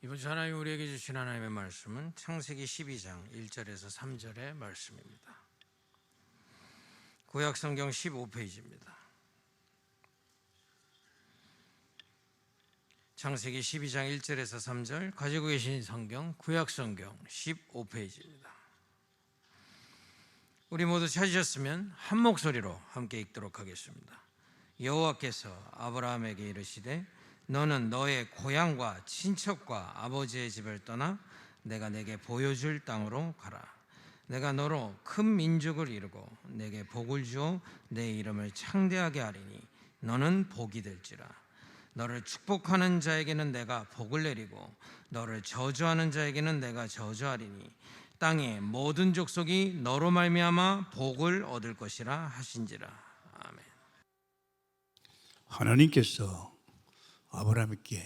이번 주 하나님 우리에게 주신 하나님의 말씀은 창세기 12장 1절에서 3절의 말씀입니다. 구약성경 15페이지입니다. 창세기 12장 1절에서 3절 가지고 계신 성경 구약성경 15페이지입니다. 우리 모두 찾으셨으면 한 목소리로 함께 읽도록 하겠습니다. 여호와께서 아브라함에게 이르시되 너는 너의 고향과 친척과 아버지의 집을 떠나 내가 내게 보여줄 땅으로 가라. 내가 너로 큰 민족을 이루고 내게 복을 주어 내 이름을 창대하게 하리니 너는 복이 될지라. 너를 축복하는 자에게는 내가 복을 내리고 너를 저주하는 자에게는 내가 저주하리니 땅의 모든 족속이 너로 말미암아 복을 얻을 것이라 하신지라. 아멘. 하나님께서 아브라함에게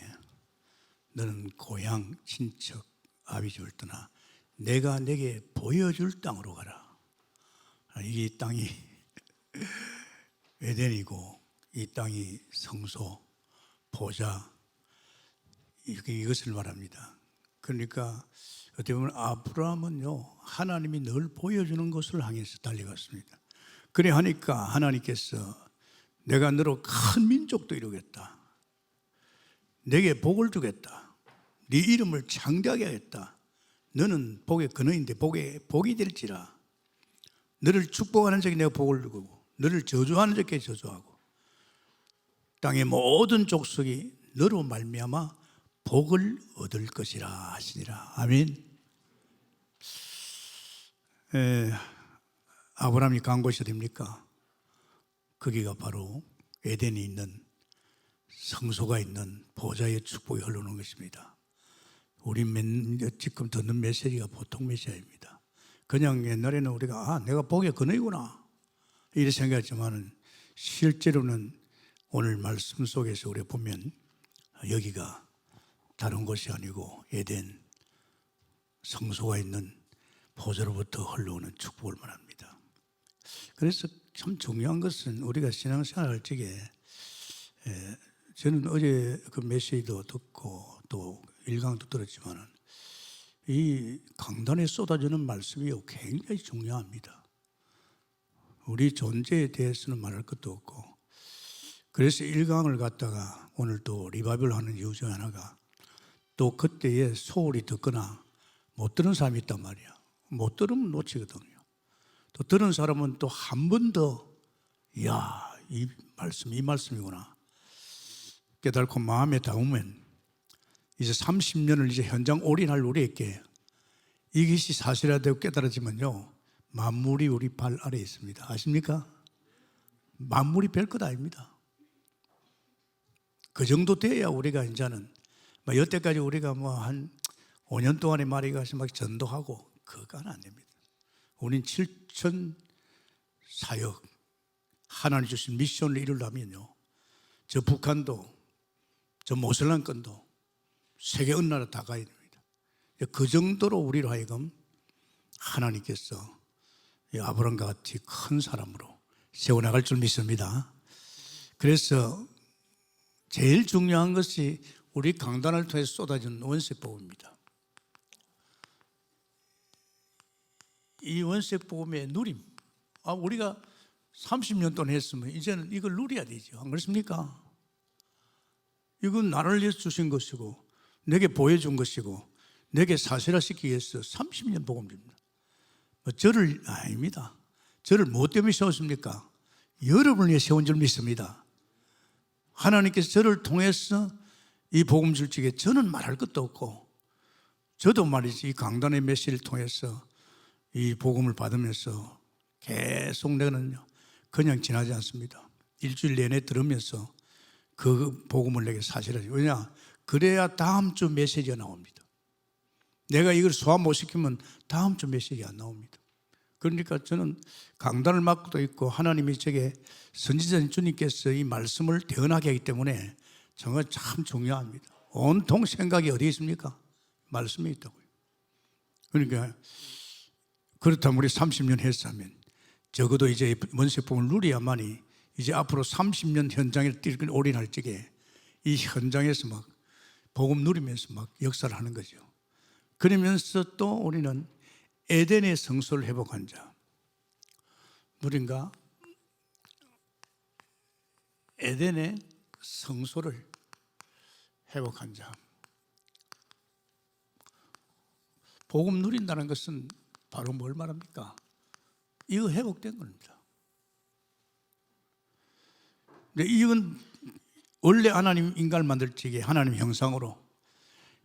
너는 고향, 친척, 아비집을 떠나 내가 내게 보여줄 땅으로 가라. 이 땅이 에덴이고 이 땅이 성소, 보좌 이것을 말합니다. 그러니까 어떻게 보면 아브라함은요 하나님이 늘 보여주는 것을 향해서 달려갔습니다. 그래 하니까 하나님께서 내가 너로 큰 민족도 이루겠다. 내게 복을 주겠다. 네 이름을 창대하게 하겠다. 너는 복의 근원인데 복이 될지라. 너를 축복하는 자에게 내가 복을 주고 너를 저주하는 자에게 저주하고 땅의 모든 족속이 너로 말미암아 복을 얻을 것이라 하시니라. 아멘. 아브라함이 간 곳이 어디입니까? 거기가 바로 에덴이 있는 성소가 있는 보좌의 축복이 흘러오는 것입니다. 우리 지금 듣는 메시지가 보통 메시지입니다. 그냥 옛날에는 우리가 내가 복의 근원이구나 이렇게 생각했지만 실제로는 오늘 말씀 속에서 우리가 보면 여기가 다른 곳이 아니고 에덴 성소가 있는 보좌로부터 흘러오는 축복을 말합니다. 그래서 참 중요한 것은 우리가 신앙생활 할 적에 저는 어제 그 메시지도 듣고 또 일강도 들었지만 이 강단에 쏟아지는 말씀이 굉장히 중요합니다. 우리 존재에 대해서는 말할 것도 없고 그래서 일강을 갖다가 오늘 또 리바이벌 하는 이유 중 하나가 또 그때에 소홀히 듣거나 못 들은 사람이 있단 말이야. 못 들으면 놓치거든요. 또 들은 사람은 또 한 번 더 이 말씀이구나 깨달고 마음에 담으면 이제 30년을 이제 현장 올인할 우리에게 이것이 사실이라고 깨달아지면요 만물이 우리 발 아래에 있습니다. 아십니까? 만물이 별것 아닙니다. 그 정도 돼야 우리가 이제는 여태까지 우리가 한 5년 동안에 말이 가서 막 전도하고 그건 안 됩니다. 우린 7천 사역 하나님 주신 미션을 이루려면요 저 북한도 저 모슬란권도 세계 어느 나라 다 가야 됩니다. 그 정도로 우리로 하여금 하나님께서 아브라함과 같이 큰 사람으로 세워나갈 줄 믿습니다. 그래서 제일 중요한 것이 우리 강단을 통해서 쏟아진 원색복음입니다. 이 원색복음의 누림, 우리가 30년 동안 했으면 이제는 이걸 누려야 되죠. 안 그렇습니까? 이건 나를 위해서 주신 것이고 내게 보여준 것이고 내게 사실화시키기 위해서 30년 복음입니다. 저를 아닙니다. 저를 뭐 때문에 세웠습니까? 여러분을 위해 세운 줄 믿습니다. 하나님께서 저를 통해서 이 복음 줄 적에 저는 말할 것도 없고 저도 말이지 이 강단의 메시지를 통해서 이 복음을 받으면서 계속 내가는요 그냥 지나지 않습니다. 일주일 내내 들으면서 그 복음을 내게 사실하죠. 왜냐? 그래야 다음 주 메시지가 나옵니다. 내가 이걸 소화 못 시키면 다음 주 메시지가 안 나옵니다. 그러니까 저는 강단을 맡고도 있고 하나님이 제게 선지자인 주님께서 이 말씀을 대언하게 하기 때문에 정말 참 중요합니다. 온통 생각이 어디 있습니까? 말씀에 있다고요. 그러니까 그렇다면 우리 30년 했으면 적어도 이제 원색복음을 누려야만이 이제 앞으로 30년 현장에 올인할 적에 이 현장에서 막 복음 누리면서 막 역사를 하는 거죠. 그러면서 또 우리는 에덴의 성소를 회복한 자. 누린가? 에덴의 성소를 회복한 자. 복음 누린다는 것은 바로 뭘 말합니까? 이거 회복된 겁니다. 근데 이건 원래 하나님 인간을 만들 적에 하나님 형상으로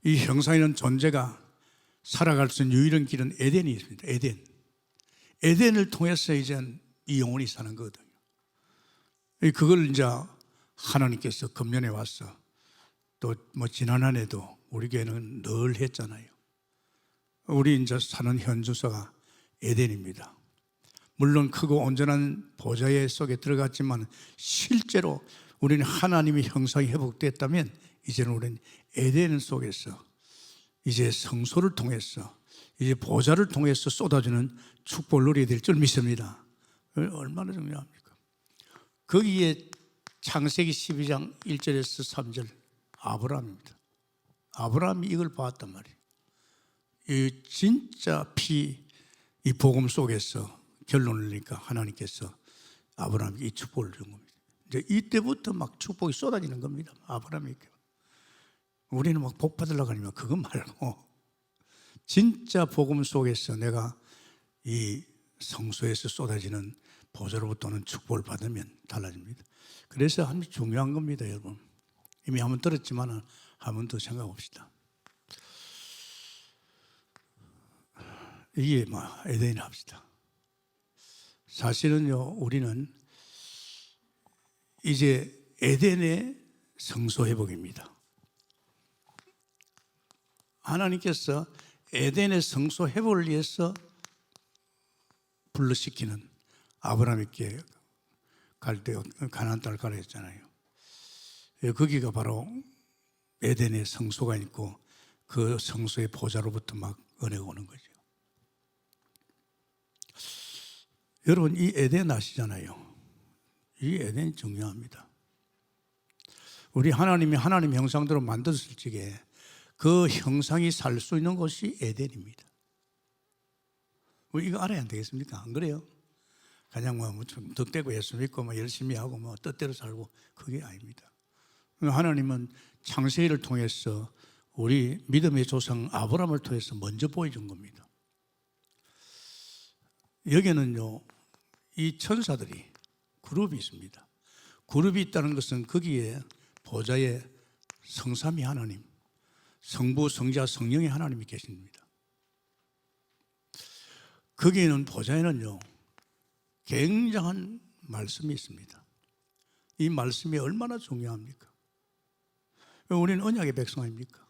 이 형상이라는 존재가 살아갈 수 있는 유일한 길은 에덴이 있습니다. 에덴을 통해서 이제 이 영혼이 사는 거거든요. 그걸 이제 하나님께서 금년에 와서 또 뭐 지난 한 해도 우리 교회는 늘 했잖아요. 우리 이제 사는 현 주소가 에덴입니다. 물론 크고 온전한 보좌의 속에 들어갔지만 실제로 우리는 하나님의 형상이 회복됐다면 이제는 우리는 에덴 속에서 이제 성소를 통해서 이제 보좌를 통해서 쏟아주는 축복을 누리게 될 줄 믿습니다. 얼마나 중요합니까? 거기에 창세기 12장 1절에서 3절 아브라함입니다. 아브라함이 이걸 봤단 말이에요. 이 진짜 이 복음 속에서 결론을 내니까 하나님께서 아브라함에게 이 축복을 준 겁니다. 이제 이때부터 막 축복이 쏟아지는 겁니다. 아브라함에게. 우리는 막 복 받으려고 하니까 그거 말고 진짜 복음 속에서 내가 이 성소에서 쏟아지는 보좌로부터 오는 축복을 받으면 달라집니다. 그래서 아주 중요한 겁니다, 여러분. 이미 한번 들었지만 한 번 더 생각해 봅시다. 이게 에덴이라 합시다. 사실은요, 우리는 이제 에덴의 성소 회복입니다. 하나님께서 에덴의 성소 회복을 위해서 불러시키는 아브라함에게 갈 때 가나안 땅을 가라 했잖아요. 거기가 바로 에덴의 성소가 있고 그 성소의 보좌로부터 막 은혜가 오는 거죠. 여러분, 이 에덴 아시잖아요. 이 에덴이 중요합니다. 우리 하나님이 하나님 형상대로 만들었을 적에 그 형상이 살 수 있는 곳이 에덴입니다. 이거 알아야 안 되겠습니까? 안 그래요? 그냥 좀 덕대고 예수 믿고 열심히 하고 뜻대로 살고 그게 아닙니다. 하나님은 창세기를 통해서 우리 믿음의 조상 아브라함을 통해서 먼저 보여준 겁니다. 여기는요, 이 천사들이 그룹이 있습니다. 그룹이 있다는 것은 거기에 보좌에 성삼위 하나님, 성부, 성자, 성령의 하나님이 계십니다. 거기에는 보좌에는요, 굉장한 말씀이 있습니다. 이 말씀이 얼마나 중요합니까? 우리는 언약의 백성 아닙니까?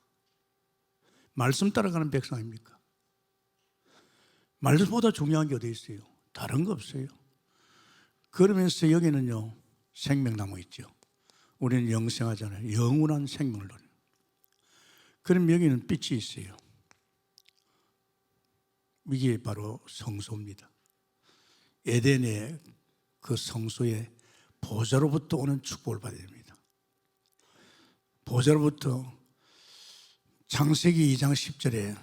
말씀 따라가는 백성 아닙니까? 말씀보다 중요한 게 어디 있어요? 다른 거 없어요. 그러면서 여기는요, 생명나무 있죠. 우리는 영생하잖아요. 영원한 생명을 누리는. 그럼 여기는 빛이 있어요. 이게 바로 성소입니다. 에덴의 그 성소의 보좌로부터 오는 축복을 받아야 됩니다. 보좌로부터 창세기 2장 10절에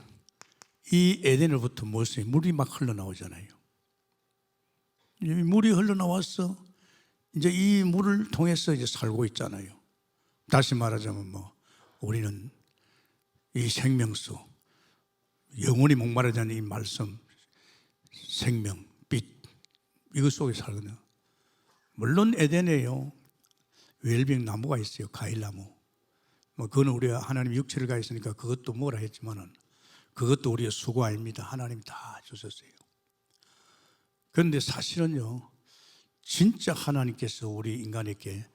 이 에덴으로부터 무엇이 물이 막 흘러나오잖아요. 이 물이 흘러나와서 이제 이 물을 통해서 이제 살고 있잖아요. 다시 말하자면 우리는 이 생명수, 영원히 목마르지 않는 이 말씀, 생명, 빛, 이것 속에 살거든요. 물론 에덴에요, 웰빙 나무가 있어요. 과일나무. 그거는 우리가 하나님 육체를 가 있으니까 그것도 뭐라 했지만은 그것도 우리의 수고 아닙니다. 하나님이 다 주셨어요. 그런데 사실은요, 진짜 하나님께서 우리 인간에게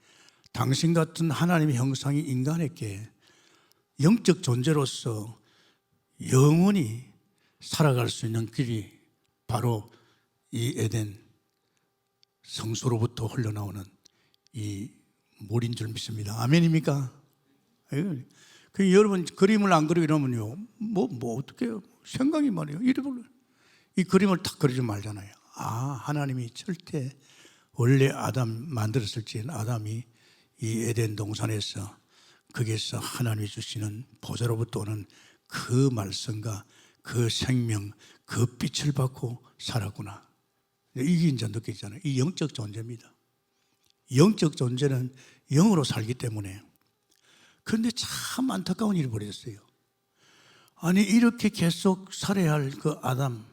당신 같은 하나님의 형상이 인간에게 영적 존재로서 영원히 살아갈 수 있는 길이 바로 이 에덴 성소로부터 흘러나오는 이 물인 줄 믿습니다. 아멘입니까? 여러분 그림을 안 그리고 이러면요, 어떻게 해요? 생각이 말이에요. 이 그림을 딱 그리지 말잖아요. 하나님이 절대 원래 아담 만들었을 적엔 아담이 이 에덴 동산에서 거기에서 하나님이 주시는 보좌로부터 오는 그 말씀과 그 생명, 그 빛을 받고 살았구나. 이게 이제 느껴지잖아요. 이 영적 존재입니다. 영적 존재는 영으로 살기 때문에. 그런데 참 안타까운 일이 벌어졌어요. 아니 이렇게 계속 살아야 할 그 아담,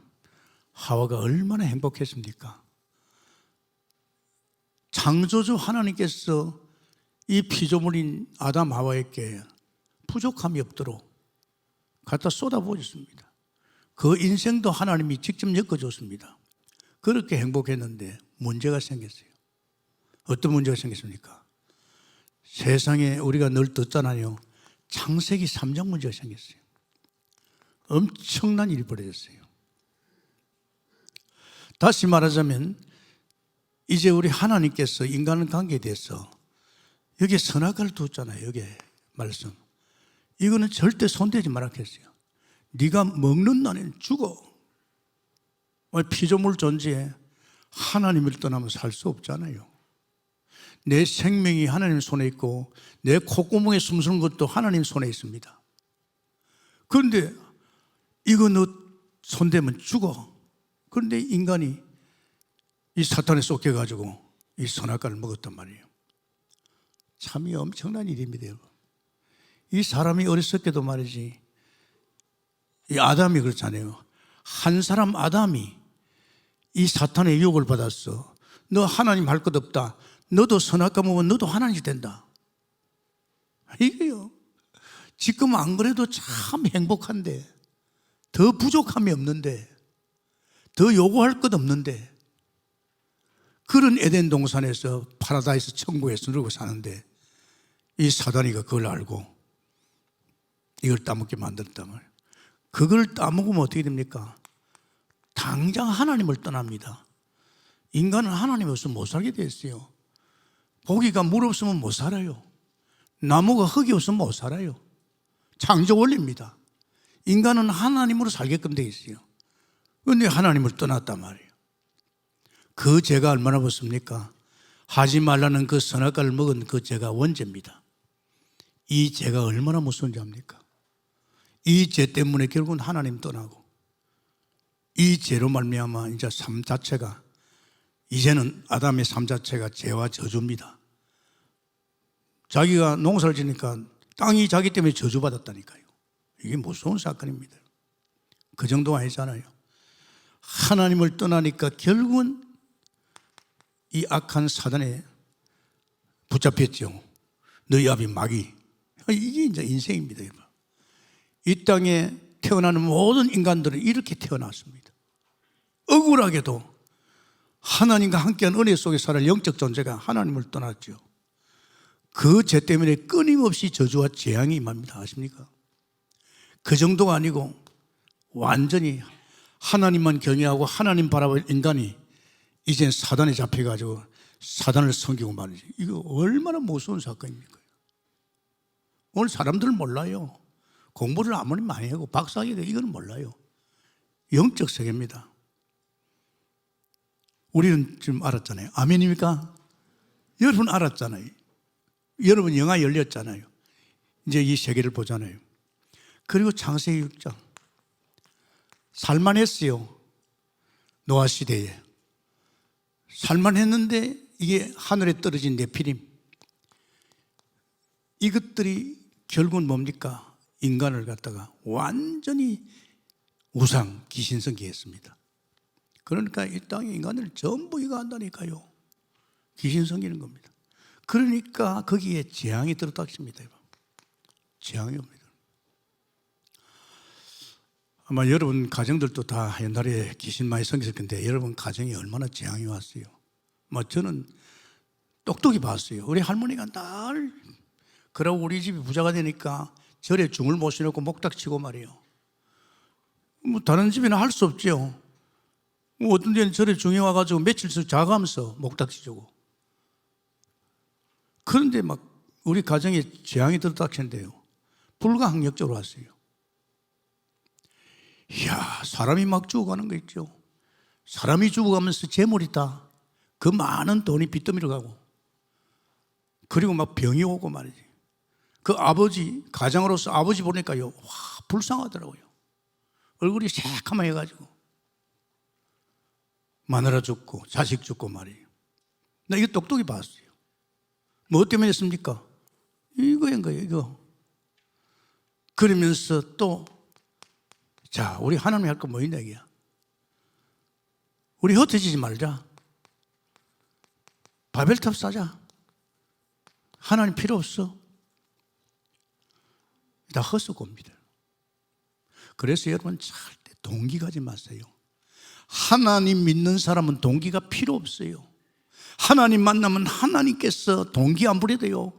하와가 얼마나 행복했습니까? 창조주 하나님께서 이 피조물인 아담 하와에게 부족함이 없도록 갖다 쏟아부어줬습니다. 그 인생도 하나님이 직접 엮어줬습니다. 그렇게 행복했는데 문제가 생겼어요. 어떤 문제가 생겼습니까? 세상에 우리가 늘 듣잖아요. 창세기 3장 문제가 생겼어요. 엄청난 일이 벌어졌어요. 다시 말하자면 이제 우리 하나님께서 인간 관계에 대해서 여기에 선악과를 두었잖아요. 여기에 말씀. 이거는 절대 손대지 말라 했어요. 네가 먹는 날엔 죽어. 피조물 존재에 하나님을 떠나면 살 수 없잖아요. 내 생명이 하나님 손에 있고 내 콧구멍에 숨쉬는 것도 하나님 손에 있습니다. 그런데 이거 너 손대면 죽어. 그런데 인간이 이 사탄에 쫓겨가지고 이 선악과를 먹었단 말이에요. 참이 엄청난 일입니다, 여러분. 이 사람이 어리석게도 말이지, 이 아담이 그렇잖아요. 한 사람 아담이 이 사탄의 유혹을 받았어. 너 하나님 할 것 없다. 너도 선악과 먹으면 너도 하나님이 된다. 이게요. 지금 안 그래도 참 행복한데, 더 부족함이 없는데, 더 요구할 것 없는데, 그런 에덴 동산에서 파라다이스 천국에서 누리고 사는데 이 사단이가 그걸 알고 이걸 따먹게 만들었단 말이에요. 그걸 따먹으면 어떻게 됩니까? 당장 하나님을 떠납니다. 인간은 하나님 없으면 못 살게 됐어요. 고기가 물 없으면 못 살아요. 나무가 흙이 없으면 못 살아요. 창조 원리입니다. 인간은 하나님으로 살게끔 되어 있어요. 그런데 하나님을 떠났단 말이에요. 그 죄가 얼마나 무섭습니까? 하지 말라는 그 선악과를 먹은 그 죄가 원죄입니다. 이 죄가 얼마나 무서운지 압니까? 이 죄 때문에 결국은 하나님 떠나고 이 죄로 말미암아 이제 삶 자체가 이제는 아담의 삶 자체가 죄와 저주입니다. 자기가 농사를 지니까 땅이 자기 때문에 저주받았다니까요. 이게 무서운 사건입니다. 그 정도가 아니잖아요. 하나님을 떠나니까 결국은 이 악한 사단에 붙잡혔죠. 너희 아비 마귀. 이게 이제 인생입니다. 이 땅에 태어나는 모든 인간들은 이렇게 태어났습니다. 억울하게도 하나님과 함께한 은혜 속에 살아 영적 존재가 하나님을 떠났죠. 그 죄 때문에 끊임없이 저주와 재앙이 임합니다. 아십니까? 그 정도가 아니고 완전히 하나님만 경외하고 하나님 바라볼 인간이 이젠 사단에 잡혀가지고 사단을 섬기고 말이지. 이거 얼마나 무서운 사건입니까? 오늘 사람들은 몰라요. 공부를 아무리 많이 하고 박사학위도 이거는 몰라요. 영적 세계입니다. 우리는 지금 알았잖아요. 아멘입니까? 여러분 알았잖아요. 여러분 영화 열렸잖아요. 이제 이 세계를 보잖아요. 그리고 창세기 6장 살만했어요. 노아 시대에 살만했는데 이게 하늘에 떨어진 네피림, 이것들이 결국은 뭡니까? 인간을 갖다가 완전히 우상, 귀신성기 했습니다. 그러니까 이 땅의 인간을 전부 이거 한다니까요. 귀신성기는 겁니다. 그러니까 거기에 재앙이 들어닥칩니다. 재앙이 옵니다. 아마 여러분 가정들도 다 옛날에 귀신 많이 섬겼을 건데 여러분 가정에 얼마나 재앙이 왔어요. 저는 똑똑히 봤어요. 우리 할머니가 날 그러고 우리 집이 부자가 되니까 절에 중을 모셔놓고 목탁 치고 말이에요. 다른 집에는 할 수 없죠. 어떤 데는 절에 중에 와가지고 며칠씩 자가면서 목탁 치고. 그런데 막 우리 가정에 재앙이 들어닥쳤는데요. 불가항력적으로 왔어요. 이야, 사람이 막 죽어가는 거 있죠. 사람이 죽어가면서 재물이 다 그 많은 돈이 빚더미로 가고, 그리고 막 병이 오고 말이지. 그 아버지, 가장으로서 아버지 보니까요, 와, 불쌍하더라고요. 얼굴이 새카맣게 해가지고. 마누라 죽고, 자식 죽고 말이에요. 나 이거 똑똑히 봤어요. 뭐 때문에 했습니까? 이거인 거예요, 이거. 그러면서 또, 자, 우리 하나님이 할 거 뭐 있냐, 이게야. 우리 흩어지지 말자. 바벨탑 싸자. 하나님 필요 없어. 다 헛수고입니다. 그래서 여러분 절대 동기 가지 마세요. 하나님 믿는 사람은 동기가 필요 없어요. 하나님 만나면 하나님께서 동기 안 부려도요,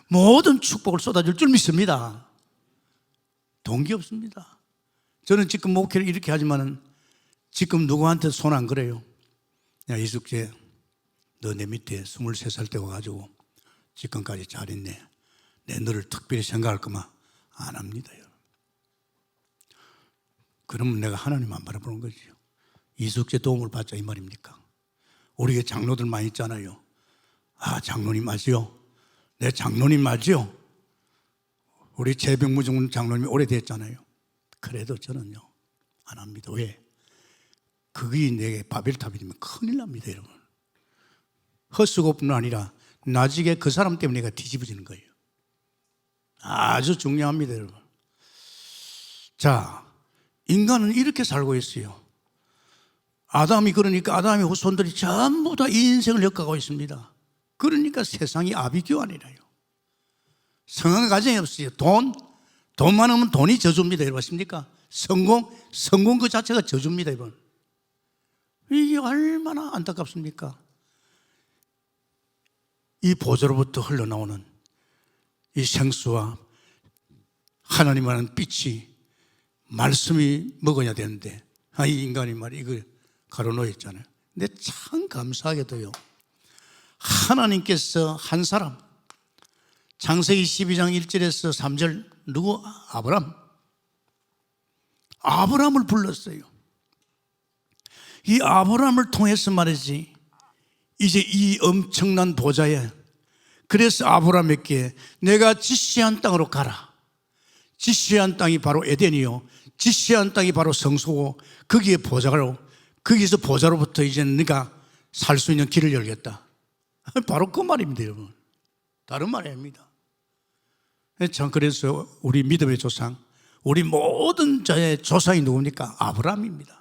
모든 축복을 쏟아줄 줄 믿습니다. 동기 없습니다. 저는 지금 목회를 이렇게 하지만은 지금 누구한테 손 안 그래요. 야, 이숙재, 너 내 밑에 23살 때 와가지고 지금까지 잘 있네. 내 너를 특별히 생각할 거만 안 합니다. 그러면 내가 하나님 안 바라보는 거지요. 이숙재 도움을 받자 이 말입니까? 우리 장로들 많이 있잖아요. 아, 장로님 맞지요? 내 장로님 맞지요? 우리 재병무중 장로님이 오래됐잖아요. 그래도 저는요 안 합니다. 왜? 그게 내게 바벨탑이 되면 큰일 납니다, 여러분. 헛수고뿐 아니라 나중에 그 사람 때문에 내가 뒤집어지는 거예요. 아주 중요합니다, 여러분. 자, 인간은 이렇게 살고 있어요. 아담이 그러니까 아담의 후손들이 전부 다 이 인생을 엮어가고 있습니다. 그러니까 세상이 아비규환이라요. 성한 가정이 없어요. 돈 많으면 돈이 저주입니다. 여러분 아십니까? 성공 그 자체가 저주입니다. 여러분. 이게 얼마나 안타깝습니까? 이 보좌로부터 흘러나오는 이 생수와 하나님과는 빛이 말씀이 먹어야 되는데, 이 인간이 말이야 이거 가로놓여 있잖아요. 근데 참 감사하게도요, 하나님께서 한 사람, 창세기 12장 1절에서 3절 누구? 아브람을 불렀어요. 이 아브람을 통해서 말이지 이제 이 엄청난 보좌에, 그래서 아브람에게 내가 지시한 땅으로 가라. 지시한 땅이 바로 에덴이요, 지시한 땅이 바로 성소고, 거기에 보좌로, 거기서 보좌로부터 이제 네가 살 수 있는 길을 열겠다. 바로 그 말입니다, 여러분. 다른 말이 아닙니다. 참, 그래서 우리 믿음의 조상, 우리 모든 자의 조상이 누굽니까? 아브람입니다.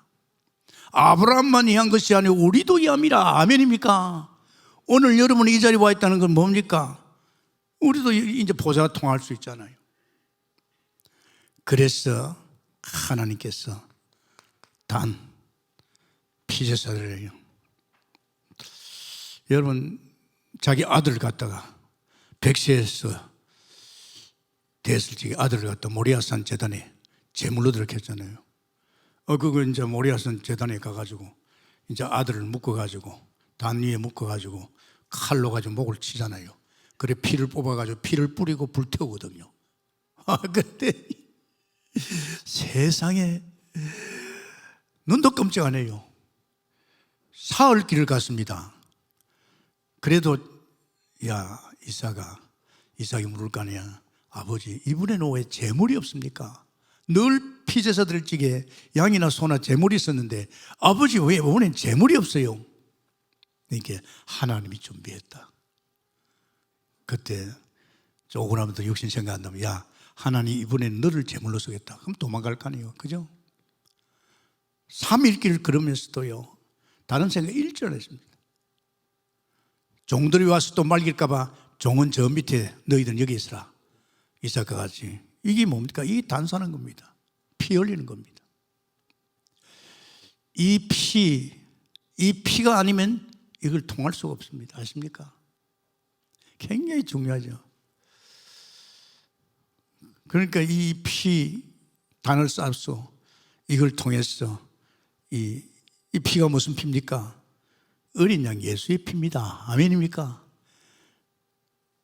아브람만이 한 것이 아니고 우리도 이함이라. 아멘입니까? 오늘 여러분이 이 자리에 와 있다는 건 뭡니까? 우리도 이제 보좌가 통할 수 있잖아요. 그래서 하나님께서 단 피제사들에게, 여러분 자기 아들 갖다가 백세에서 됐을 적에 아들을 갖다 모리아산 제단에 제물로 들었겠잖아요. 그거 이제 모리아산 제단에 가가지고 이제 아들을 묶어가지고 단 위에 묶어가지고 칼로 가지고 목을 치잖아요. 그래 피를 뽑아가지고 피를 뿌리고 불태우거든요. 그때 세상에 눈도 끔찍 안 해요. 사흘 길을 갔습니다. 그래도 야 이삭이 물을 거 아니야. 아버지, 이분에는 왜 재물이 없습니까? 늘 피제사 드릴 적에 양이나 소나 재물이 있었는데 아버지 왜 이번엔 재물이 없어요? 이렇게 하나님이 준비했다. 그때 조금 더 육신 생각한다면, 야, 하나님 이번엔 너를 제물로 쓰겠다. 그럼 도망갈 거 아니에요, 그죠? 3일 길 걸으면서도요 다른 생각 일절 안 했습니다. 종들이 와서 또 말길까 봐 종은 저 밑에 너희들은 여기 있으라. 이삭과 같이. 이게 뭡니까? 이게 단순한 겁니다. 피 흘리는 겁니다. 이 피가 아니면 이걸 통할 수가 없습니다. 아십니까? 굉장히 중요하죠. 그러니까 이 피, 단을 쌓았어. 이걸 통해서 이 피가 무슨 피입니까? 어린 양 예수의 피입니다. 아멘입니까?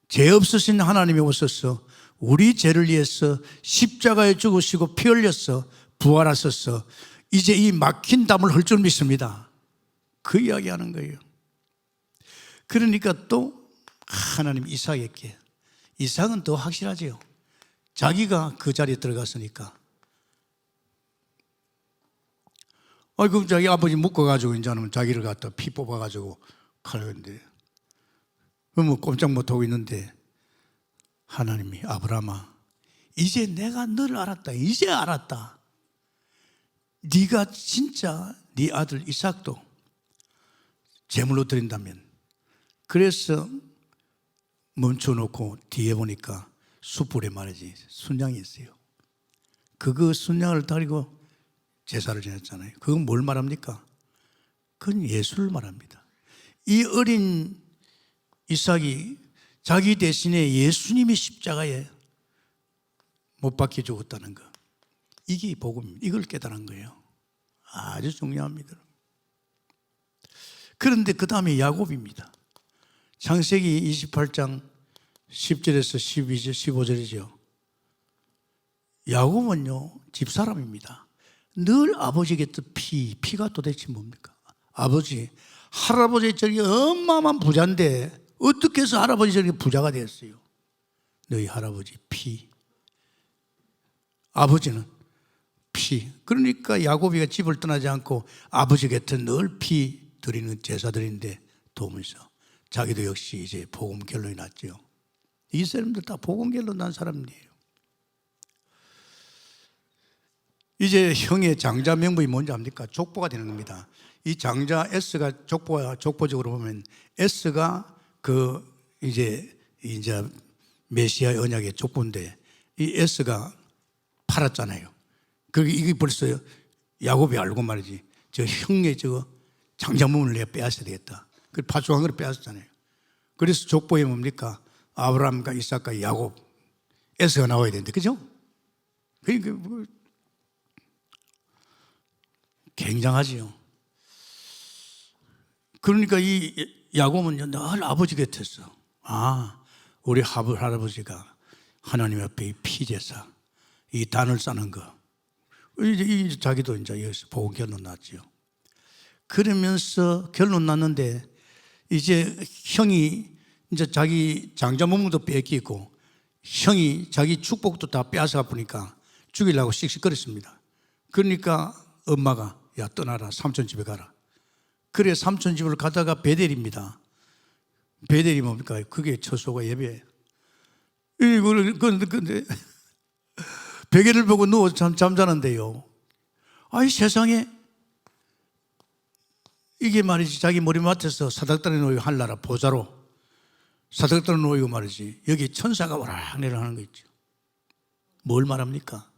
죄 없으신 하나님이 오셔서 우리 죄를 위해서 십자가에 죽으시고 피 흘려서 부활하셔서 이제 이 막힌 담을 헐 줄 믿습니다. 그 이야기 하는 거예요. 그러니까 또 하나님 이삭에게, 이삭은 더 확실하죠. 자기가 그 자리에 들어갔으니까. 그럼 자기 아버지 묶어가지고 이제는 자기를 갖다 피 뽑아가지고 가는데, 그러면 꼼짝 못하고 있는데 하나님이 아브라함아, 이제 내가 너를 알았다. 이제 알았다. 네가 진짜 네 아들 이삭도 제물로 드린다면. 그래서 멈춰놓고 뒤에 보니까 숯불에 말이지 순양이 있어요. 그거 순양을 다리고 제사를 지냈잖아요. 그건 뭘 말합니까? 그건 예수를 말합니다. 이 어린 이삭이 자기 대신에 예수님이 십자가에 못 박혀 죽었다는 거, 이게 복음입니다. 이걸 깨달은 거예요. 아주 중요합니다. 그런데 그 다음에 야곱입니다. 창세기 28장 10절에서 12절, 15절이죠. 야곱은요, 집사람입니다. 늘 아버지 곁에 피가 도대체 뭡니까? 아버지, 할아버지 저기 어마어마한 부자인데 어떻게 해서 할아버지 저기 부자가 됐어요? 너희 할아버지 피. 아버지는 피. 그러니까 야곱이가 집을 떠나지 않고 아버지 곁에 늘 피 드리는 제사 드리는데 도우면서 자기도 역시 이제 복음 결론이 났죠. 이 사람들 다 복음 결론 난 사람이에요. 이제 형의 장자 명분이 뭔지 압니까? 족보가 되는 겁니다. 이 장자 S가 족보적으로 보면 S가 이제 메시아 언약의 족보인데, 이 S가 팔았잖아요. 이게 벌써 야곱이 알고 말이지. 저 형의 저 장자 명분을 내가 빼앗아야 되겠다. 그 파충한 걸 빼앗았잖아요. 그래서 족보에 뭡니까? 아브라함과 이삭과 야곱, S가 나와야 되는데, 그죠? 그러니까 굉장하지요. 그러니까 이 야곱은 늘 아버지 곁에서, 우리 할아버지가 하나님 앞에 이 피제사, 이 단을 싸는 거, 이제 자기도 이제 여기서 복음 결론 났죠. 그러면서 결론 났는데, 이제 형이 이제 자기 장자 몸도 뺏기고 형이 자기 축복도 다 빼앗아 보니까 죽이려고 씩씩거렸습니다. 그러니까 엄마가 야 떠나라, 삼촌 집에 가라. 그래 삼촌 집을 가다가 베델입니다. 베델이 뭡니까? 그게 처소가 예배예요. 근데 베개를 보고 누워 잠자는데요, 아이 세상에, 이게 말이지 자기 머리맡에서 사닥다리 놓이고 하늘나라 보좌로 사닥다리 놓이고 말이지 여기 천사가 와락 내려가는 거 있죠. 뭘 말합니까?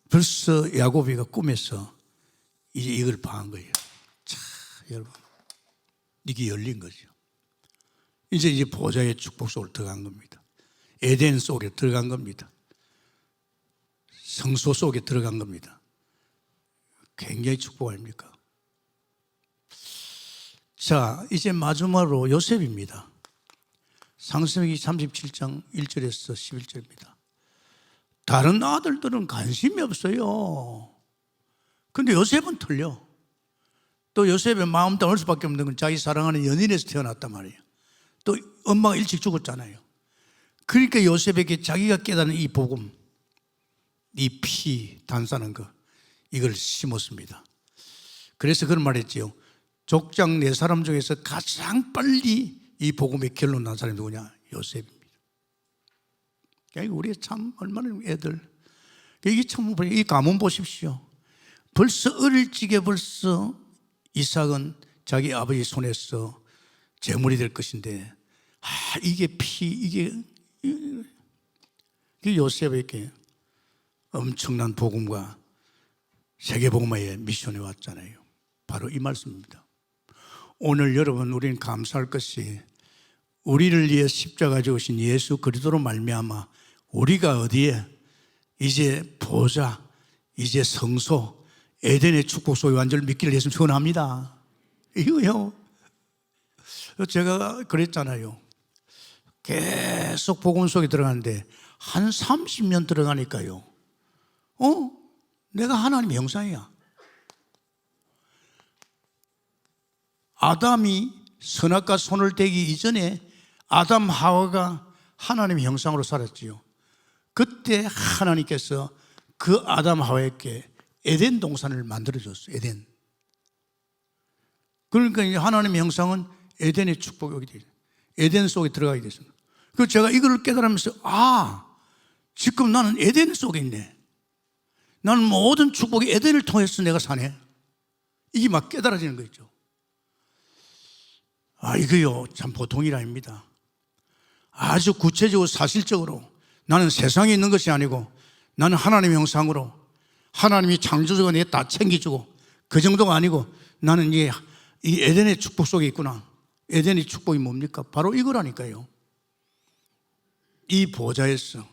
벌써 야곱이가 꿈에서 이제 이걸 봐한 거예요. 자, 여러분, 이게 열린 거죠. 이제 보좌의 축복 속으로 들어간 겁니다. 에덴 속에 들어간 겁니다. 성소 속에 들어간 겁니다. 굉장히 축복 아닙니까? 자, 이제 마지막으로 요셉입니다. 창세기 37장 1절에서 11절입니다. 다른 아들들은 관심이 없어요. 근데 요셉은 틀려. 또 요셉의 마음 담을 수밖에 없는 건 자기 사랑하는 연인에서 태어났단 말이에요. 또 엄마가 일찍 죽었잖아요. 그러니까 요셉에게 자기가 깨달은 이 복음, 이 피 단사는 거, 이걸 심었습니다. 그래서 그런 말 했지요. 족장 네 사람 중에서 가장 빨리 이 복음의 결론 난 사람이 누구냐? 요셉입니다. 우리 참 얼마나 애들, 이게 참, 이 가문 보십시오. 벌써 어릴 적에 벌써 이삭은 자기 아버지 손에서 제물이 될 것인데, 이게 이게 요셉에게 엄청난 복음과 세계복음화의 미션에 왔잖아요. 바로 이 말씀입니다. 오늘 여러분, 우리는 감사할 것이 우리를 위해 십자가 지으신 예수 그리스도로 말미암아 우리가 어디에 이제 보좌, 이제 성소, 에덴의 축복 속에 완전히 믿기를 했으면 소원합니다. 이거요. 제가 그랬잖아요. 계속 복음 속에 들어가는데 한 30년 들어가니까요, 내가 하나님의 형상이야. 아담이 선악과 손을 대기 이전에 아담 하와가 하나님의 형상으로 살았지요. 그때 하나님께서 그 아담 하와에게 에덴 동산을 만들어줬어요. 에덴. 그러니까 이제 하나님의 형상은 에덴의 축복이 되죠. 에덴 속에 들어가게 됐습니다. 그 제가 이걸 깨달으면서 지금 나는 에덴 속에 있네. 나는 모든 축복이 에덴을 통해서 내가 사네. 이게 막 깨달아지는 거 있죠. 이거요 참 보통 일 아닙니다. 아주 구체적으로 사실적으로 나는 세상에 있는 것이 아니고 나는 하나님의 형상으로 하나님이 창조주가 내가 다 챙겨주고 그 정도가 아니고 나는 이 에덴의 축복 속에 있구나. 에덴의 축복이 뭡니까? 바로 이거라니까요. 이 보좌에서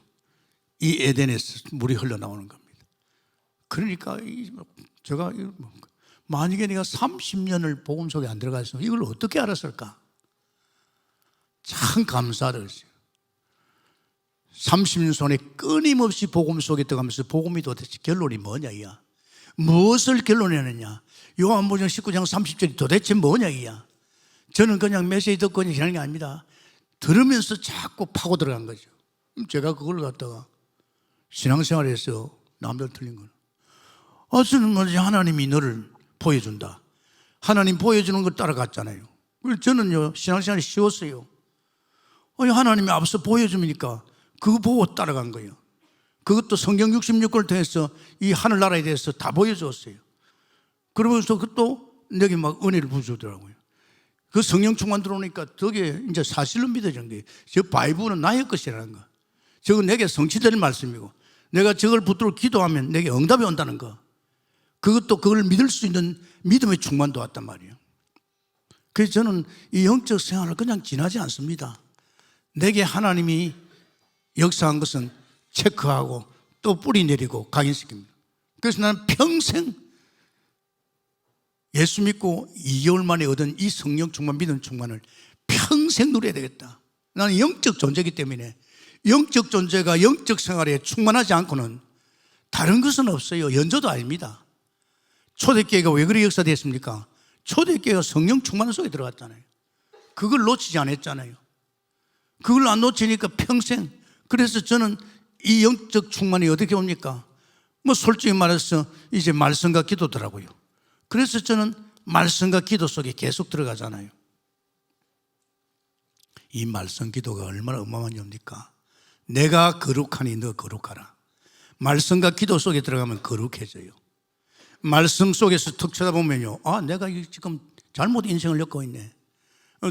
이 에덴에서 물이 흘러나오는 겁니다. 그러니까 제가 만약에 내가 30년을 복음 속에 안 들어갔으면 이걸 어떻게 알았을까? 참 감사를 했어요. 30년 손에 끊임없이 복음 속에 들어가면서 복음이 도대체 결론이 뭐냐 이야. 무엇을 결론내느냐. 요한복음 19장 30절이 도대체 뭐냐 이야. 저는 그냥 메시지 듣고 지나는 게 아닙니다. 들으면서 자꾸 파고 들어간 거죠. 제가 그걸 갖다가 신앙생활에서 남들 틀린 거는 저는 뭐지 하나님이 너를 보여준다. 하나님 보여주는 걸 따라갔잖아요. 그래서 저는요 신앙생활이 쉬웠어요. 하나님이 앞서 보여주니까 그거 보고 따라간 거예요. 그것도 성경 66권을 통해서 이 하늘나라에 대해서 다 보여줬어요. 그러면서 그것도 내게 막 은혜를 부어주더라고요. 그 성령 충만 들어오니까 그게 이제 사실로 믿어진 거예요. 저 바이블은 나의 것이라는 거. 저건 내게 성취될 말씀이고 내가 저걸 붙들고 기도하면 내게 응답이 온다는 거. 그것도 그걸 믿을 수 있는 믿음의 충만도 왔단 말이에요. 그래서 저는 이 영적 생활을 그냥 지나지 않습니다. 내게 하나님이 역사한 것은 체크하고 또 뿌리 내리고 각인시킵니다. 그래서 나는 평생 예수 믿고 2개월 만에 얻은 이 성령 충만, 믿음 충만을 평생 누려야 되겠다. 나는 영적 존재이기 때문에 영적 존재가 영적 생활에 충만하지 않고는 다른 것은 없어요. 연조도 아닙니다. 초대교회가 왜 그리 역사됐습니까? 초대교회가 성령 충만 속에 들어갔잖아요. 그걸 놓치지 않았잖아요. 그걸 안 놓치니까 평생. 그래서 저는 이 영적 충만이 어떻게 옵니까? 솔직히 말해서 이제 말씀과 기도더라고요. 그래서 저는 말씀과 기도 속에 계속 들어가잖아요. 이 말씀 기도가 얼마나 어마어마한 겁니까? 내가 거룩하니 너 거룩하라. 말씀과 기도 속에 들어가면 거룩해져요. 말씀 속에서 툭 쳐다보면요, 내가 지금 잘못 인생을 겪고 있네.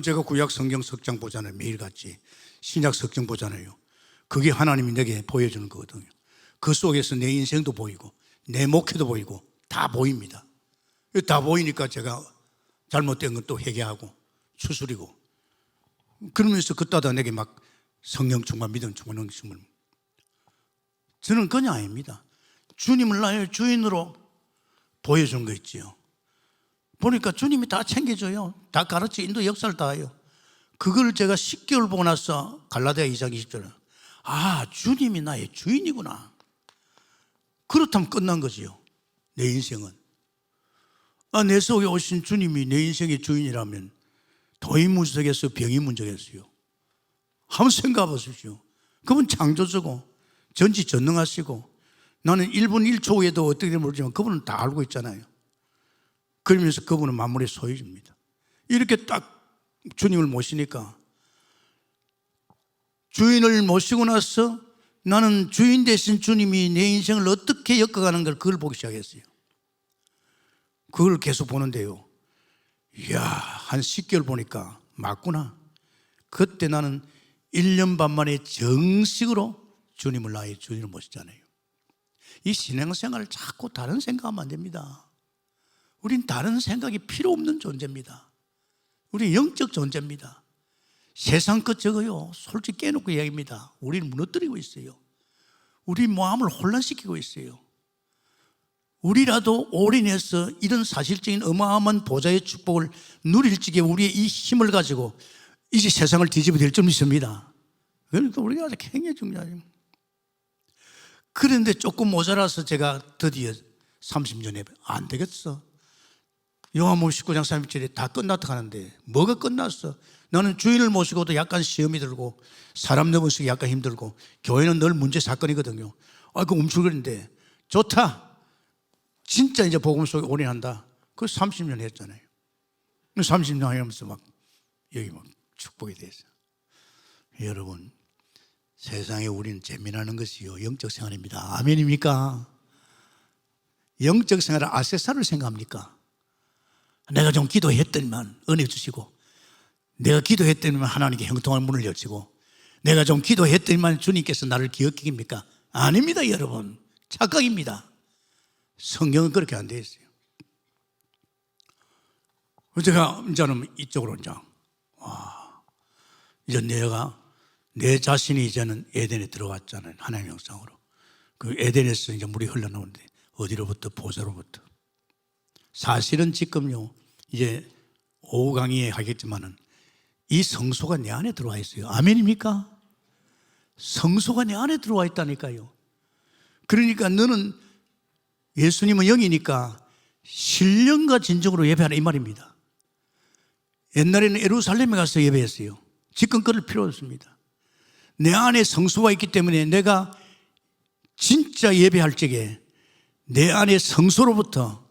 제가 구약 성경 석장 보잖아요. 매일같이 신약 석장 보잖아요. 그게 하나님이 내게 보여주는 거거든요. 그 속에서 내 인생도 보이고 내 목회도 보이고 다 보입니다. 다 보이니까 제가 잘못된 건 또 회개하고 추스리고 그러면서 그따다 내게 막 성령 충만, 믿음 충만, 능력 충만. 저는 그냥 아닙니다. 주님을 나의 주인으로 보여준 거 있지요. 보니까 주님이 다 챙겨줘요. 다 가르치 인도 역사를 다 해요. 그걸 제가 10개월 보고 나서 갈라디아 2장 20절에 주님이 나의 주인이구나. 그렇다면 끝난 거지요. 내 인생은. 내 속에 오신 주님이 내 인생의 주인이라면 도의 문제겠어요? 병이 문제겠어요? 한번 생각해 보십시오. 그분 창조주고 전지전능하시고 나는 1분 1초 후에도 어떻게 될지 모르지만 그분은 다 알고 있잖아요. 그러면서 그분은 만물의 소유주입니다. 이렇게 딱 주님을 모시니까 주인을 모시고 나서 나는 주인 되신 주님이 내 인생을 어떻게 엮어가는 걸 그걸 보기 시작했어요. 그걸 계속 보는데요. 이야, 한 10개월 보니까 맞구나. 그때 나는 1년 반 만에 정식으로 주님을 나의 주인을 모시잖아요. 이 신앙생활을 자꾸 다른 생각하면 안 됩니다. 우린 다른 생각이 필요 없는 존재입니다. 우리 영적 존재입니다. 세상 것 저거요 솔직히 깨놓고 이야기합니다. 우리를 무너뜨리고 있어요. 우리 마음을 혼란시키고 있어요. 우리라도 올인해서 이런 사실적인 어마어마한 보좌의 축복을 누릴 적에 우리의 이 힘을 가지고 이제 세상을 뒤집어 댈 줄 믿습니다. 그러니까 우리가 아주 굉장히 중요해요. 그런데 조금 모자라서 제가 드디어 30년에 안 되겠어. 요한복음 19장 31절에 다 끝났다 하는데 뭐가 끝났어? 나는 주인을 모시고도 약간 시험이 들고 사람 넘어서기 약간 힘들고 교회는 늘 문제 사건이거든요. 그 움츠러는데 좋다. 진짜 이제 복음 속에 올인한다. 그 30년 했잖아요. 30년 하면서 막 여기 막 축복이 됐어요. 여러분, 세상에 우리는 재미나는 것이요 영적 생활입니다. 아멘입니까? 영적 생활을 아세사를 생각합니까? 내가 좀 기도했더니만 은혜 주시고, 내가 기도했더니만 하나님께 형통할 문을 여시고, 내가 좀 기도했더니만 주님께서 나를 기억하십니까? 아닙니다, 여러분. 착각입니다. 성경은 그렇게 안 되어 있어요. 제가 이제는 이쪽으로 이제 내 자신이 이제는 에덴에 들어왔잖아요. 하나님의 형상으로. 그 에덴에서 이제 물이 흘러나오는데 어디로부터? 보좌로부터. 사실은 지금요, 이제 오후 강의에 하겠지만은 이 성소가 내 안에 들어와 있어요. 아멘입니까? 성소가 내 안에 들어와 있다니까요. 그러니까 너는 예수님은 영이니까 신령과 진정으로 예배하라 이 말입니다. 옛날에는 예루살렘에 가서 예배했어요. 지금 그럴 필요 없습니다. 내 안에 성소가 있기 때문에 내가 진짜 예배할 적에 내 안에 성소로부터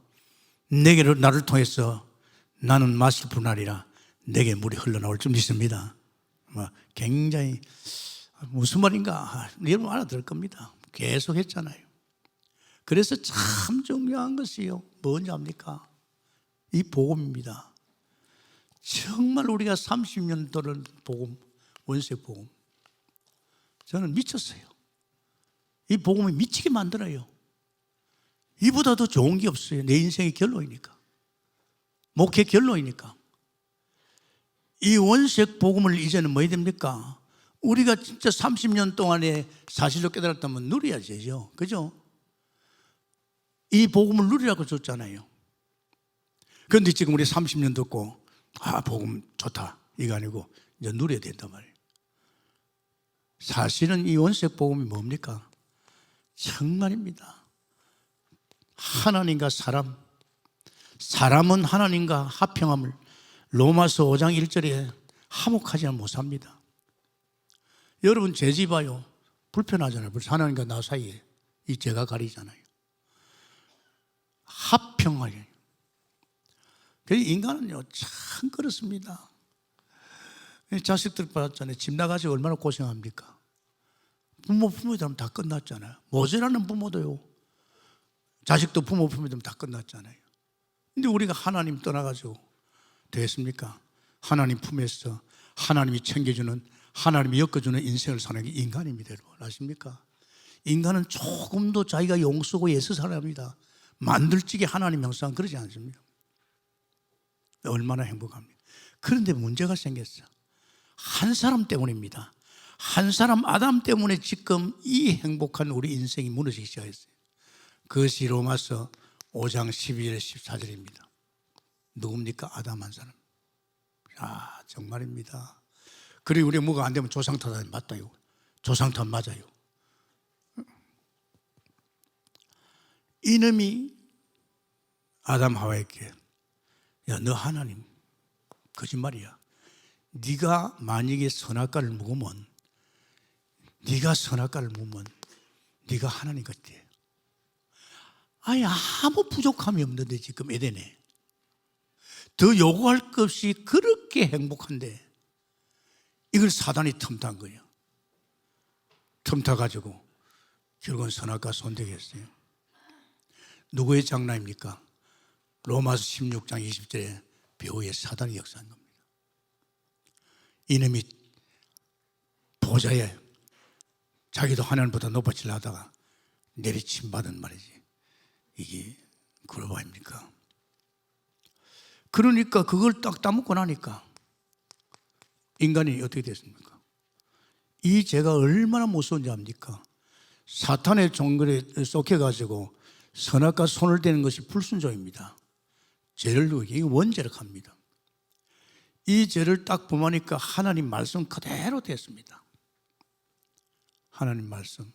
내게로 나를 통해서 나는 마실 뿐 아니라 내게 물이 흘러나올 줄 믿습니다. 굉장히 무슨 말인가 여러분 알아들을 겁니다. 계속 했잖아요. 그래서 참 중요한 것이요 뭔지 압니까? 이 복음입니다. 정말 우리가 30년 동안 복음, 원색 복음, 저는 미쳤어요. 이 복음이 미치게 만들어요. 이보다 더 좋은 게 없어요. 내 인생의 결론이니까, 목회 결론이니까. 이 원색 복음을 이제는 뭐 해야 됩니까? 우리가 진짜 30년 동안에 사실로 깨달았다면 누려야 되죠. 그죠? 이 복음을 누리라고 줬잖아요. 그런데 지금 우리 30년 듣고 복음 좋다 이거 아니고 이제 누려야 된단 말이에요. 사실은 이 원색 복음이 뭡니까? 정말입니다. 하나님과 사람은 하나님과 합평함을 로마서 5장 1절에 화목하지는 못합니다. 여러분 제 집 봐요. 불편하잖아요. 하나님과 나 사이에 이 죄가 가리잖아요. 합평하게. 그래서 인간은요 참 그렇습니다. 자식들 받았잖아요. 집 나가서 얼마나 고생합니까? 부모들은 다 끝났잖아요. 모자라는 부모도요. 자식도 부모 품에도 다 끝났잖아요. 근데 우리가 하나님 떠나가지고 됐습니까? 하나님 품에서 하나님이 챙겨주는, 하나님이 엮어주는 인생을 사는 게 인간입니다. 여러분 아십니까? 인간은 조금도 자기가 용서고 애써 살아갑니다. 만들지게 하나님 형상 그러지 않습니다. 얼마나 행복합니까? 그런데 문제가 생겼어. 한 사람 때문입니다. 한 사람 아담 때문에 지금 이 행복한 우리 인생이 무너지기 시작했어요. 그것이 로마서 5장 12절 14절입니다. 누굽니까? 아담 한 사람. 정말입니다. 그리고 우리가 뭐가 안 되면 조상 탓하면 맞다요. 조상 탓 맞아요. 이놈이 아담 하와에게 너 하나님 거짓말이야. 네가 만약에 선악과를 먹으면 네가 하나님 같아. 아무 부족함이 없는데 지금 에덴에 더 요구할 것 없이 그렇게 행복한데 이걸 사단이 틈탄 거예요. 틈타가지고 결국은 선악과 손대게 했어요. 누구의 장난입니까? 로마서 16장 20절에 배후에 사단이 역사한 겁니다. 이놈이 보좌에 자기도 하나님보다 높아지려 하다가 내리침 받은 말이지. 이게 그러고 아닙니까? 그러니까 그걸 딱 따먹고 나니까 인간이 어떻게 됐습니까? 이 죄가 얼마나 무서운지 압니까? 사탄의 종글에 쏙해가지고 선악과 손을 대는 것이 불순종입니다. 죄를 이게 원죄를 합니다. 이 죄를 딱 범하니까 하나님 말씀 그대로 됐습니다. 하나님 말씀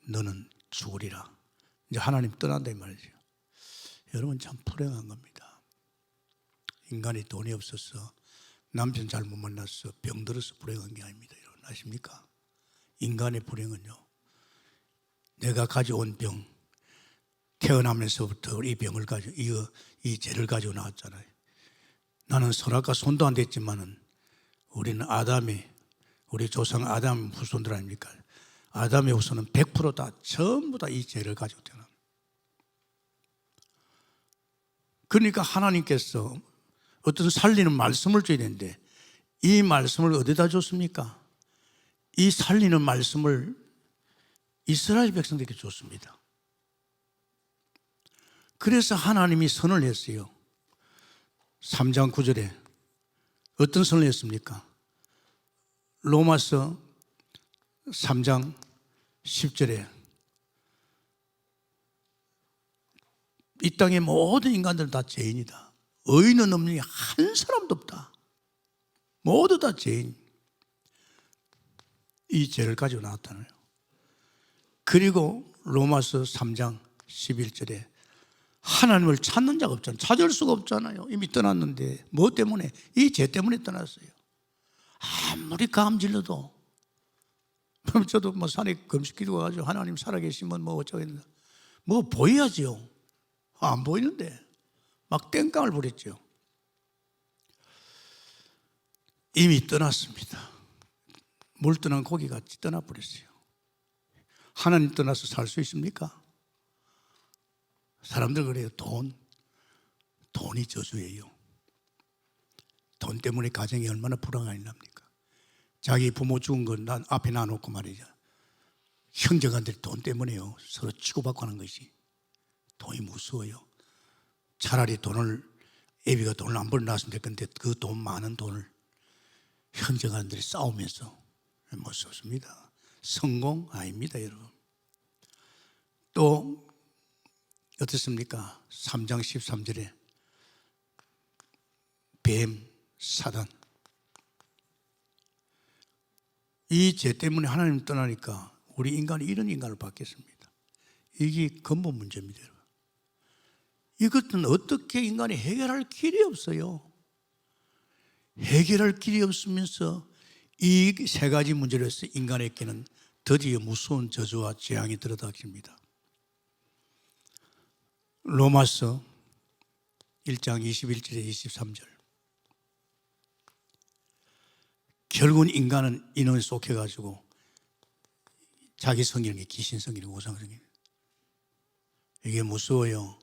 너는 죽으리라. 이제 하나님 떠난다 이 말이죠. 여러분 참 불행한 겁니다. 인간이 돈이 없어서 남편 잘못 만나서 병들어서 불행한 게 아닙니다. 여러분 아십니까? 인간의 불행은요, 내가 가져온 병, 태어나면서부터 이 병을 가지고 이 죄를 가지고 나왔잖아요. 나는 선악과 손도 안 댔지만은 우리는 우리 조상 아담 후손들 아닙니까? 아담의 후손은 100% 다 전부 다 이 죄를 가지고 태어납니다. 그러니까 하나님께서 어떤 살리는 말씀을 줘야 되는데 이 말씀을 어디다 줬습니까? 이 살리는 말씀을 이스라엘 백성들에게 줬습니다. 그래서 하나님이 선을 했어요. 3장 9절에 어떤 선을 했습니까? 로마서 3장 10절에 이 땅의 모든 인간들은 다 죄인이다. 의인은 없는 한 사람도 없다. 모두 다 죄인. 이 죄를 가지고 나왔다는 거예요. 그리고 로마서 3장 11절에 하나님을 찾는 자가 없잖아요. 찾을 수가 없잖아요. 이미 떠났는데 뭐 때문에? 이 죄 때문에 떠났어요. 아무리 감질러도 저도 뭐 산에 금식기도 가가지고 하나님 살아계시면 뭐 어쩌겠나 뭐 보여야지요. 안 보이는데 막 땡깡을 부렸죠. 이미 떠났습니다. 물 떠난 고기같이 떠나버렸어요. 하나님 떠나서 살 수 있습니까? 사람들 그래요. 돈이 저주예요. 돈 때문에 가정이 얼마나 불안합니까? 자기 부모 죽은 건 난 앞에 놔놓고 말이죠. 형제간들이 돈 때문에요. 서로 치고받고 하는 것이. 돈이 무서워요. 차라리 애비가 돈을 안 벌어놨으면 됐건데 그 돈 많은 돈을 형제간들이 싸우면서 무섭습니다. 성공 아닙니다, 여러분. 또 어떻습니까? 3장 13절에 뱀, 사단. 이 죄 때문에 하나님 떠나니까 우리 인간이 이런 인간을 받겠습니다. 이게 근본 문제입니다, 여러분. 이것은 어떻게 인간이 해결할 길이 없어요. 해결할 길이 없으면서 이 세 가지 문제로 해서 인간에게는 드디어 무서운 저주와 재앙이 들어닥칩니다. 로마서 1장 21절에 23절. 결국은 인간은 인원에 속해가지고 자기 성경이 귀신 성경이 우상 성경. 이게 무서워요.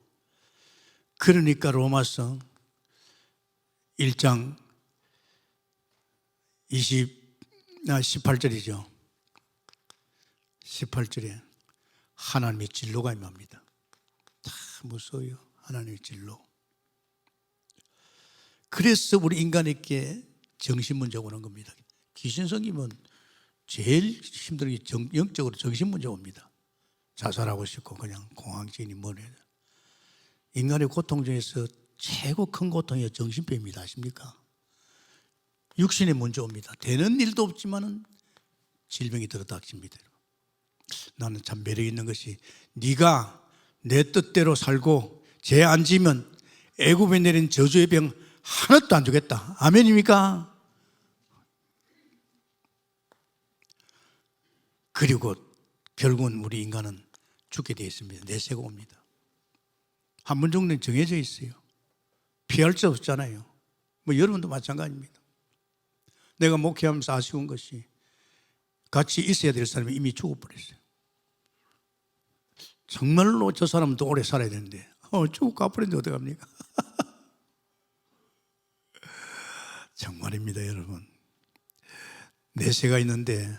그러니까 로마서 1장 18절이죠. 18절에 하나님의 진로가 임합니다. 다 무서워요. 하나님의 진로. 그래서 우리 인간에게 정신 문제가 오는 겁니다. 귀신 성기면 제일 힘든 게 영적으로 정신 문제가 옵니다. 자살하고 싶고 그냥 공황증이 뭐래. 인간의 고통 중에서 최고 큰 고통이 정신병입니다. 아십니까? 육신의 문제 옵니다. 되는 일도 없지만은 질병이 들어닥칩니다. 나는 참 매력 있는 것이 네가 내 뜻대로 살고 죄 안 지면 애굽에 내린 저주의 병 하나도 안 주겠다. 아멘입니까? 그리고 결국은 우리 인간은 죽게 되어 있습니다. 내세가 옵니다. 한 번 정도는 정해져 있어요. 피할 수 없잖아요. 뭐 여러분도 마찬가지입니다. 내가 목회하면서 아쉬운 것이 같이 있어야 될 사람이 이미 죽어버렸어요. 정말로 저 사람은 더 오래 살아야 되는데 죽고 가버렸는데 어떡합니까? 정말입니다, 여러분. 내세가 있는데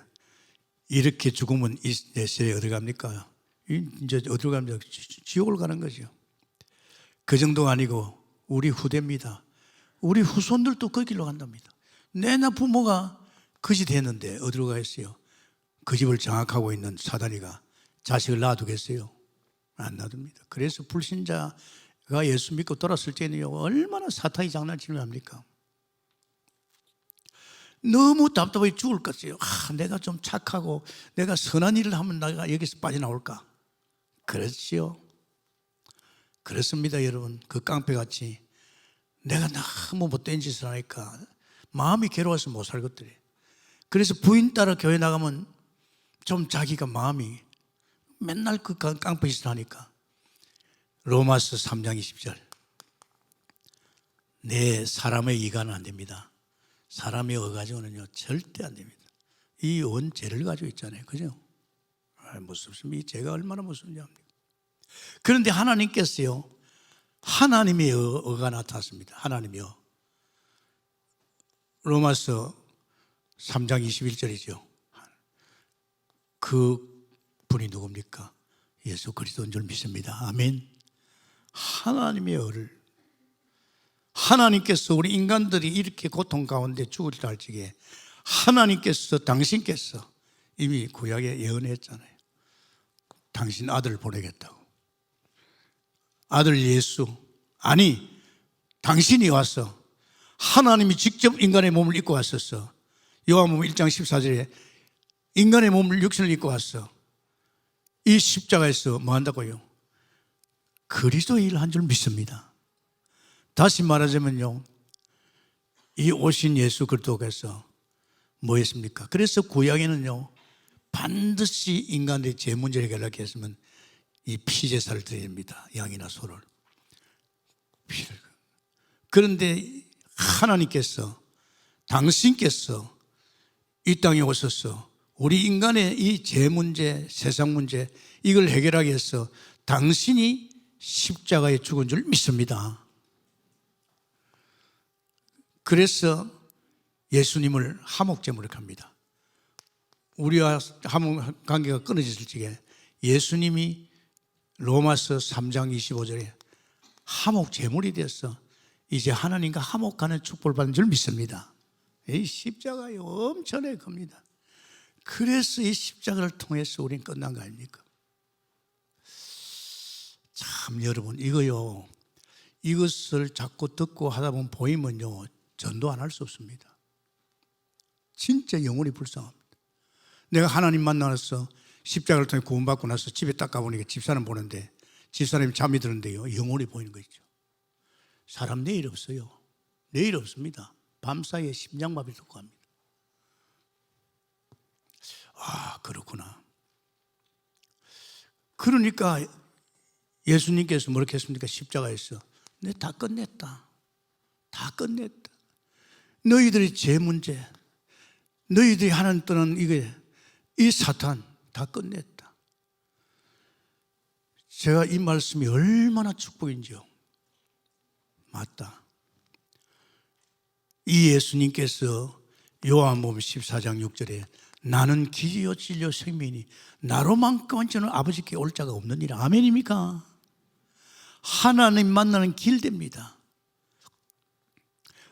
이렇게 죽으면 이 내세에 어디 갑니까? 이제 어디로 갑니까? 지옥을 가는 거죠. 그 정도가 아니고 우리 후대입니다. 우리 후손들도 그 길로 간답니다. 내나 부모가 그 짓 했는데 어디로 가겠어요? 그 집을 장악하고 있는 사단이가 자식을 놔두겠어요? 안 놔둡니다. 그래서 불신자가 예수 믿고 돌았을 때는요, 얼마나 사탄이 장난치면 합니까? 너무 답답하게 죽을 것 같아요. 내가 좀 착하고 내가 선한 일을 하면 내가 여기서 빠져나올까? 그렇지요. 그렇습니다, 여러분. 그 깡패같이 내가 너무 못된 짓을 하니까 마음이 괴로워서 못 살것들이. 그래서 부인 따라 교회 나가면 좀 자기가 마음이 맨날 그 깡패 짓을 하니까 로마서 3장 20절 내 사람의 이가는 안 됩니다. 사람의 어 가지고는요 절대 안 됩니다. 이 원죄를 가지고 있잖아요, 그죠? 무섭습니다. 이 죄가 얼마나 무서운지 압니까? 그런데 하나님께서요 하나님의 어가 나타났습니다. 하나님의 어. 로마서 3장 21절이죠. 그 분이 누굽니까? 예수 그리스도인 줄 믿습니다. 아멘. 하나님의 어를, 하나님께서 우리 인간들이 이렇게 고통 가운데 죽을 때 할 적에 하나님께서, 당신께서 이미 구약에 예언했잖아요. 당신 아들을 보내겠다고. 아들 예수, 아니 당신이 와서 하나님이 직접 인간의 몸을 입고 왔었어. 요한복음 1장 14절에 인간의 몸을 육신을 입고 왔어. 이 십자가에서 뭐 한다고요? 그리스도의 일을 한 줄 믿습니다. 다시 말하자면요, 이 오신 예수 그리스도께서 뭐 했습니까? 그래서 구약에는요 반드시 인간의 죄 문제를 해결하기 위해서는 이 피제사를 드려야 됩니다. 양이나 소를. 피를. 그런데 하나님께서, 당신께서 이 땅에 오셔서 우리 인간의 이 죄 문제, 세상 문제, 이걸 해결하기 위해서 당신이 십자가에 죽은 줄 믿습니다. 그래서 예수님을 화목제물로 합니다. 우리와 화목 관계가 끊어졌을 적에 예수님이 로마서 3장 25절에 화목제물이 되어서 이제 하나님과 화목하는 축복을 받는 줄 믿습니다. 이 십자가에 엄청나게 큽니다. 그래서 이 십자가를 통해서 우리는 끝난 거 아닙니까? 참 여러분, 이거요, 이것을 자꾸 듣고 하다 보면 보이면요 전도 안 할 수 없습니다. 진짜 영혼이 불쌍합니다. 내가 하나님 만나서 십자가를 통해 구원받고 나서 집에 딱 가보니까 집사람 보는데 집사람이 잠이 드는데요 영혼이 보이는 거 있죠. 사람 내일 없어요. 내일 없습니다. 밤사이에 심장마비 듣고 합니다. 아, 그렇구나. 그러니까 예수님께서 뭐렇게 했습니까? 십자가에서 내 다 끝냈다. 다 끝냈다. 너희들의 죄 문제, 너희들이 하나님 떠난 이 사탄 다 끝냈다. 제가 이 말씀이 얼마나 축복인지요. 맞다. 이 예수님께서 요한복음 14장 6절에 나는 길이요 진리요 생명이니 나로만큼은 저는 아버지께 올 자가 없느니라. 아멘입니까? 하나님 만나는 길됩니다.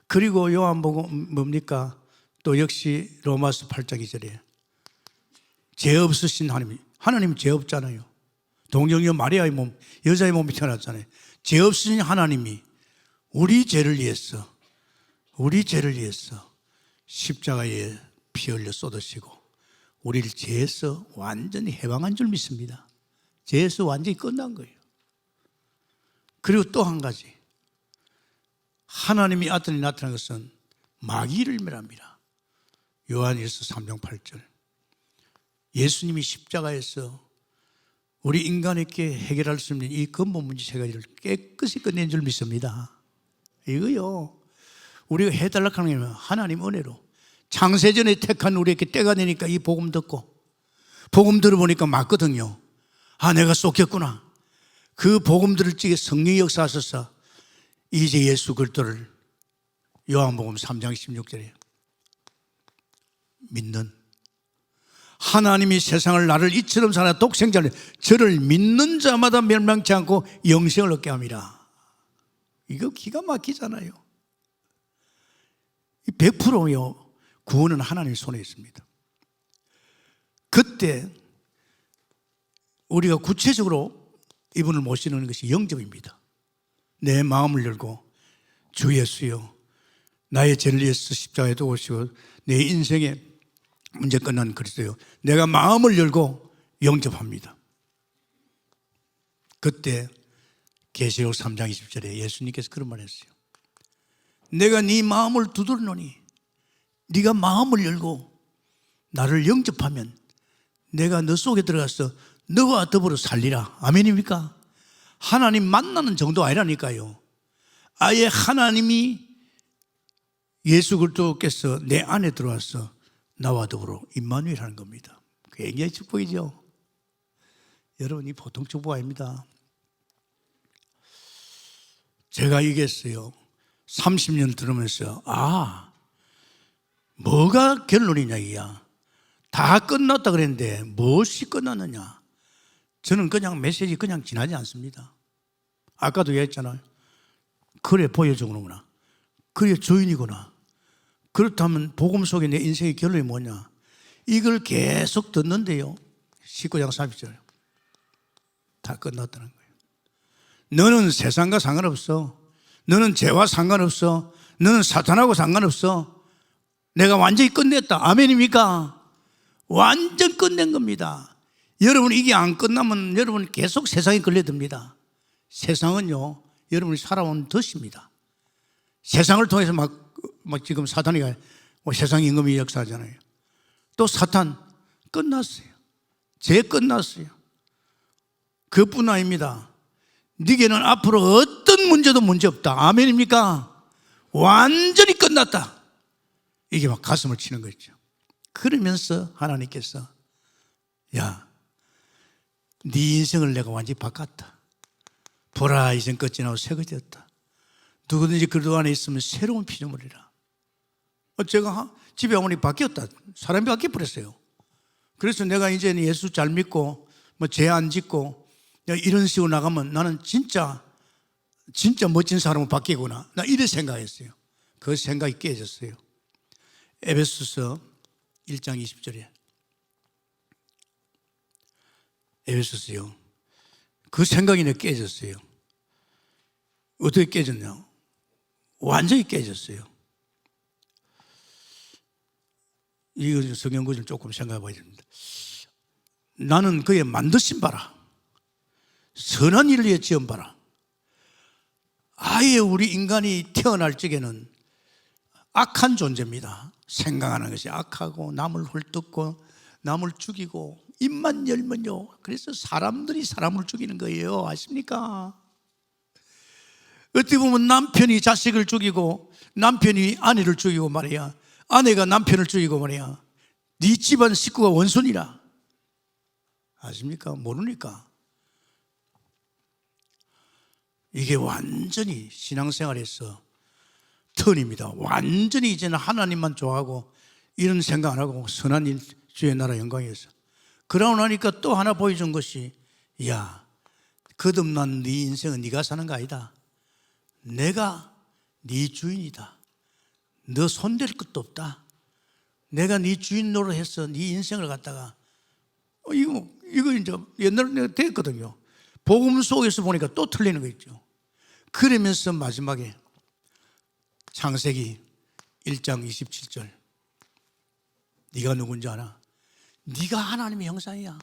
그리고 요한복음 뭡니까? 또 역시 로마서 8장 2절에 죄 없으신 하나님 죄 없잖아요. 동정녀 마리아의 몸, 여자의 몸이 태어났잖아요. 죄 없으신 하나님이 우리 죄를 위해서 십자가에 피 흘려 쏟으시고 우리를 죄에서 완전히 해방한 줄 믿습니다. 죄에서 완전히 끝난 거예요. 그리고 또 한 가지, 하나님이 아들이 나타난 것은 마귀를 멸합니다. 요한일서 3장 8절. 예수님이 십자가에서 우리 인간에게 해결할 수 없는 이 근본 문제 세 가지를 깨끗이 끝낸 줄 믿습니다. 이거요, 우리가 해달라고 하는 게 하나님 은혜로 창세전에 택한 우리에게 때가 되니까 이 복음 듣고 복음 들어보니까 맞거든요. 아, 내가 쏟겼구나. 그 복음 들을 적에 성령이 역사하셔서 이제 예수 그리스도를 요한복음 3장 16절에 믿는, 하나님이 세상을 나를 이처럼 사나 독생자를 저를 믿는 자마다 멸망치 않고 영생을 얻게 합니다. 이거 기가 막히잖아요. 100%요 구원은 하나님의 손에 있습니다. 그때 우리가 구체적으로 이분을 모시는 것이 영접입니다. 내 마음을 열고 주 예수여, 나의 죄를 위해서 십자가에 오시고 내 인생의 문제 끝난 그리스도요, 내가 마음을 열고 영접합니다. 그때 계시록 3장 20절에 예수님께서 그런 말 했어요. 내가 네 마음을 두드리노니 네가 마음을 열고 나를 영접하면 내가 너 속에 들어가서 너와 더불어 살리라. 아멘입니까? 하나님 만나는 정도 아니라니까요. 아예 하나님이 예수 그리스도께서 내 안에 들어와서 나와 더불어 임마누엘 하는 겁니다. 굉장히 축복이죠. 여러분, 이 보통 축복 아닙니다. 제가 이겼어요. 30년 들으면서 뭐가 결론이냐 이야. 다 끝났다 그랬는데 무엇이 끝났느냐. 저는 그냥 메시지 그냥 지나지 않습니다. 아까도 얘기했잖아요. 그래 보여주는구나. 그래 주인이구나. 그렇다면 복음 속에 내 인생의 결론이 뭐냐. 이걸 계속 듣는데요. 19장 30절 다 끝났다는 거예요. 너는 세상과 상관없어. 너는 죄와 상관없어. 너는 사탄하고 상관없어. 내가 완전히 끝냈다. 아멘입니까? 완전 끝낸 겁니다. 여러분, 이게 안 끝나면 여러분 계속 세상에 걸려듭니다. 세상은요, 여러분이 살아온 덫입니다. 세상을 통해서 막 지금 사탄이 세상 임금이 역사하잖아요. 또 사탄 끝났어요. 죄 끝났어요. 그뿐 아닙니다. 네게는 앞으로 어떤 문제도 문제없다. 아멘입니까? 완전히 끝났다. 이게 막 가슴을 치는 거죠. 그러면서 하나님께서 야, 네 인생을 내가 완전히 바꿨다. 보라, 이젠 끝이 나고 새가 되었다. 누구든지 그리스도 안에 있으면 새로운 피조물이라. 제가 집에 어머니 바뀌었다. 사람이 바뀌어버렸어요. 그래서 내가 이제는 예수 잘 믿고 죄 안 짓고 이런 식으로 나가면 나는 진짜 멋진 사람으로 바뀌구나. 나 이런 생각했어요. 그 생각이 깨졌어요. 에베소서 1장 20절에 에베소서요. 그 생각이 내 깨졌어요. 어떻게 깨졌냐? 완전히 깨졌어요. 이거 성경 구절 조금 생각해 봐야 됩니다. 나는 그의 만드신 바라, 선한 일을 위해 지은 바라. 아예 우리 인간이 태어날 적에는 악한 존재입니다. 생각하는 것이 악하고 남을 헐뜯고 남을 죽이고 입만 열면요. 그래서 사람들이 사람을 죽이는 거예요. 아십니까? 어떻게 보면 남편이 자식을 죽이고 남편이 아내를 죽이고 말이야. 아내가 남편을 죽이고 말이야. 네 집안 식구가 원수니라. 아십니까? 모르니까. 이게 완전히 신앙생활에서 턴입니다. 완전히 이제는 하나님만 좋아하고 이런 생각 안 하고 선한 일, 주의 나라 영광이었어. 그러고 나니까 또 하나 보여준 것이, 야, 거듭난 네 인생은 네가 사는 거 아니다. 내가 네 주인이다. 너 손댈 것도 없다. 내가 네 주인 노릇해서 네 인생을 갖다가 이거 이제 옛날에 내가 됐거든요. 복음 속에서 보니까 또 틀리는 거 있죠. 그러면서 마지막에 창세기 1장 27절 네가 누군지 알아? 네가 하나님의 형상이야.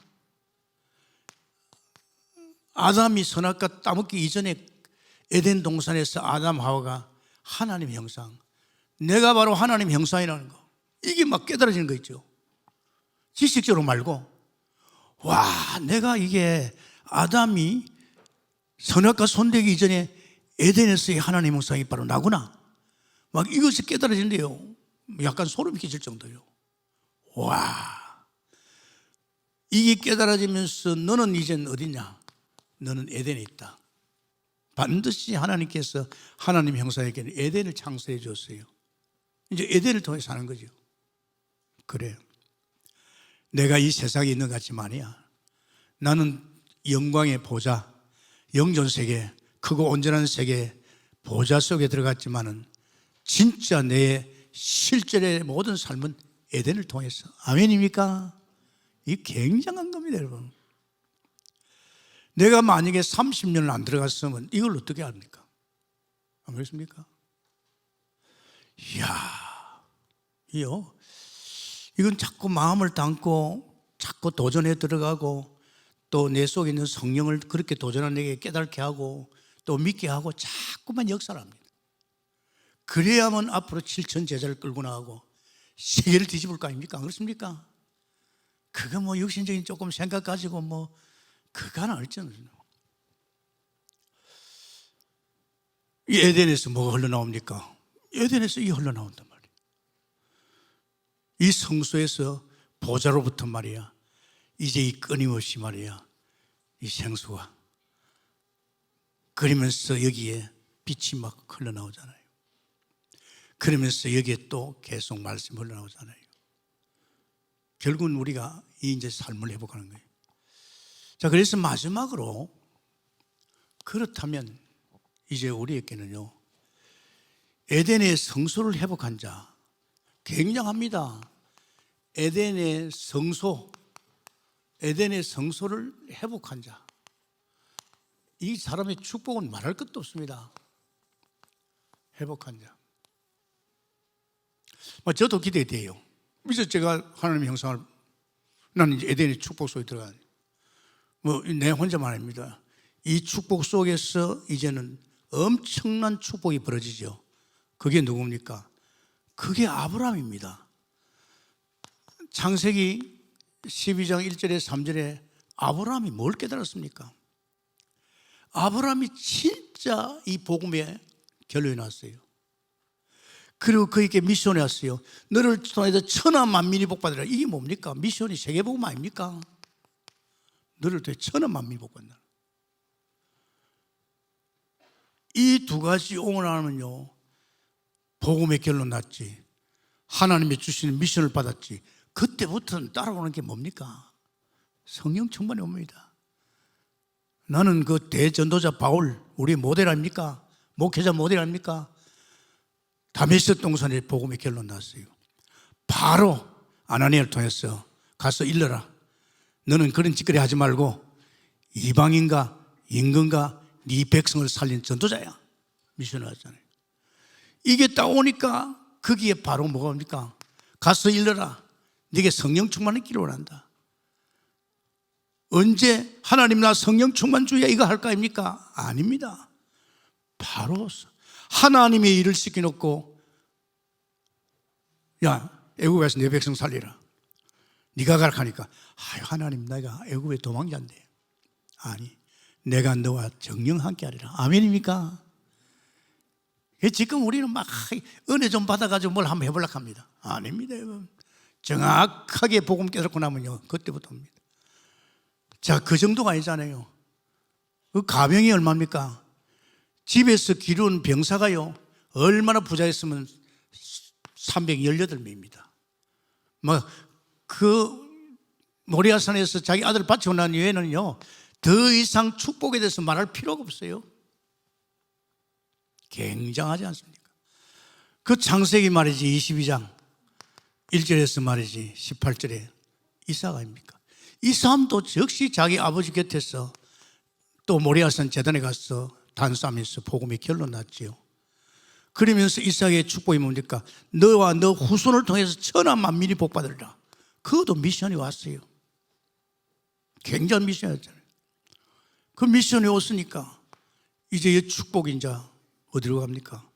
아담이 선악과 따먹기 이전에 에덴 동산에서 아담 하와가 하나님의 형상, 내가 바로 하나님의 형상이라는 거, 이게 막 깨달아지는 거 있죠. 지식적으로 말고, 와, 내가 이게 아담이 선악과 손대기 이전에 에덴에서의 하나님의 형상이 바로 나구나. 막 이것이 깨달아진대요. 약간 소름이 끼칠 정도요. 와, 이게 깨달아지면서 너는 이젠 어디냐? 너는 에덴에 있다. 반드시 하나님께서 하나님 형상에게는 에덴을 창설해 줬어요. 이제 에덴을 통해 사는 거죠. 그래, 내가 이 세상에 있는 것 같지만이야. 나는 영광의 보좌, 영존 세계, 크고 온전한 세계 보좌 속에 들어갔지만은 진짜 내 실제의 모든 삶은 에덴을 통해서. 아멘입니까? 이게 굉장한 겁니다, 여러분. 내가 만약에 30년을 안 들어갔으면 이걸 어떻게 합니까? 안 그렇습니까? 이야, 이건 자꾸 마음을 담고 자꾸 도전에 들어가고 또 내 속에 있는 성령을 그렇게 도전한 내게 깨닫게 하고 또 믿게 하고 자꾸만 역사를 합니다. 그래야만 앞으로 7천 제자를 끌고 나가고 세계를 뒤집을 거 아닙니까? 그렇습니까? 그거 뭐 육신적인 조금 생각 가지고 뭐 그거는 어쩌는. 이 에덴에서 뭐가 흘러나옵니까? 에덴에서 이 흘러나온단 말이에요. 이 성소에서 보좌로부터 말이야, 이제 이 끊임없이 말이야, 이 생수가 그러면서 여기에 빛이 막 흘러나오잖아요. 그러면서 여기에 또 계속 말씀이 흘러나오잖아요. 결국은 우리가 이 이제 삶을 회복하는 거예요. 자, 그래서 마지막으로 그렇다면 이제 우리에게는요, 에덴의 성소를 회복한 자, 굉장합니다. 에덴의 성소, 에덴의 성소를 회복한 자, 이 사람의 축복은 말할 것도 없습니다. 회복한 자. 저도 기대돼요. 그래서 제가 하나님의 형상을, 나는 이제 에덴의 축복 속에 들어가요. 내 혼자만 아닙니다. 이 축복 속에서 이제는 엄청난 축복이 벌어지죠. 그게 누굽니까? 그게 아브라함입니다. 창세기 12장 1절에 3절에 아브라함이 뭘 깨달았습니까? 아브라함이 진짜 이 복음에 결론이 났어요. 그리고 그에게 미션이 왔어요. 너를 통해서 천하 만민이 복받으라. 이게 뭡니까? 미션이 세계복음 아닙니까? 너를 통해 천하 만민이 복받는다. 이 두 가지 옹호하면요, 복음의 결론 났지, 하나님이 주시는 미션을 받았지. 그때부터는 따라오는 게 뭡니까? 성령 충만이 옵니다. 나는 그 대전도자 바울, 우리 모델 아닙니까? 목회자 모델 아닙니까? 다메섹 동산에 복음의 결론 났어요. 바로 아나니아를 통해서 가서 일러라. 너는 그런 짓거리 하지 말고 이방인과 임금과 네 백성을 살린 전도자야. 미션을 하잖아요. 이게 딱 오니까 거기에 바로 뭐가 옵니까? 가서 일러라. 네게 성령 충만을 기록한다. 언제 하나님 나 성령 충만주의야 이거 할 거 아닙니까? 아닙니다. 바로 하나님의 일을 시켜놓고, 야, 애굽에서 내 백성 살리라. 네가 가라 하니까, 하나님 내가 애굽에 도망자인데, 아니 내가 너와 정령 함께 하리라. 아멘입니까? 지금 우리는 막 은혜 좀 받아가지고 뭘 한번 해보려고 합니다. 아닙니다. 정확하게 복음 깨닫고 나면요, 그때부터입니다. 자, 그 정도가 아니잖아요. 그 가병이 얼마입니까? 집에서 기르는 병사가요, 얼마나 부자였으면 318명입니다. 모리아산에서 자기 아들을 바치고 난 이후에는요, 더 이상 축복에 대해서 말할 필요가 없어요. 굉장하지 않습니까? 그 창세기 말이지 22장 1절에서 말이지 18절에 이삭 아닙니까? 이 사람도 역시 자기 아버지 곁에서 또 모리아산 제단에 가서 단싸면서 복음이 결론 났지요. 그러면서 이삭의 축복이 뭡니까? 너와 너 후손을 통해서 천하 만민이 복받으리라. 그것도 미션이 왔어요. 굉장한 미션이었잖아요. 그 미션이 왔으니까 이제 이 축복이 이제 어디로 갑니까?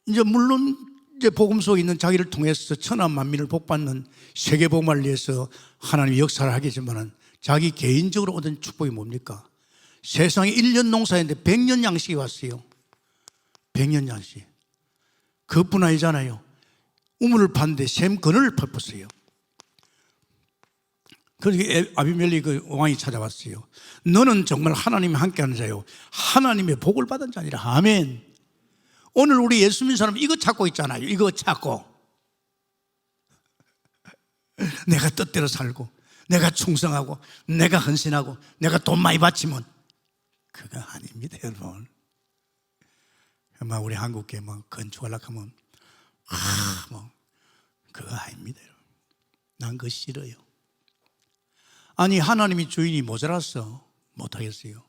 이제 물론 이제 복음 속에 있는 자기를 통해서 천하 만민을 복받는 세계 복음을 위해서 하나님이 역사를 하겠지만은 자기 개인적으로 얻은 축복이 뭡니까? 세상에 1년 농사했는데 100년 양식이 왔어요. 100년 양식. 그것뿐 아니잖아요. 우물을 팠는데 샘 그늘을 펄었어요. 그러니까 아비멜렉 그 왕이 찾아왔어요. 너는 정말 하나님이 함께하는 자요, 하나님의 복을 받은 자니라. 아멘. 오늘 우리 예수 믿는 사람 이거 찾고 있잖아요. 이거 찾고 내가 뜻대로 살고, 내가 충성하고, 내가 헌신하고, 내가 돈 많이 바치면 그거 아닙니다, 여러분. 우리 한국에 건축하려고 하면 그거 아닙니다, 여러분. 난 그거 싫어요. 아니, 하나님이 주인이 모자라서 못하겠어요.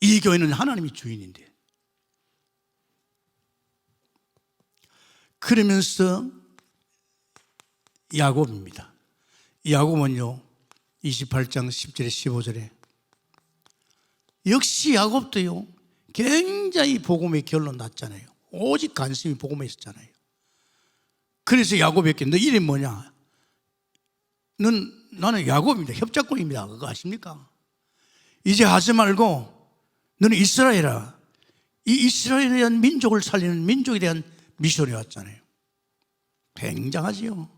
이 교회는 하나님이 주인인데. 그러면서 야곱입니다. 야곱은요 28장 10절에 15절에 역시 야곱도요 굉장히 복음의 결론 났잖아요. 오직 관심이 복음에 있었잖아요. 그래서 야곱에게 너 이름 뭐냐? 나는 야곱입니다. 협작권입니다. 그거 아십니까? 이제 하지 말고 너는 이스라엘아. 이 이스라엘에 대한 민족을 살리는 민족에 대한 미션이 왔잖아요. 굉장하지요.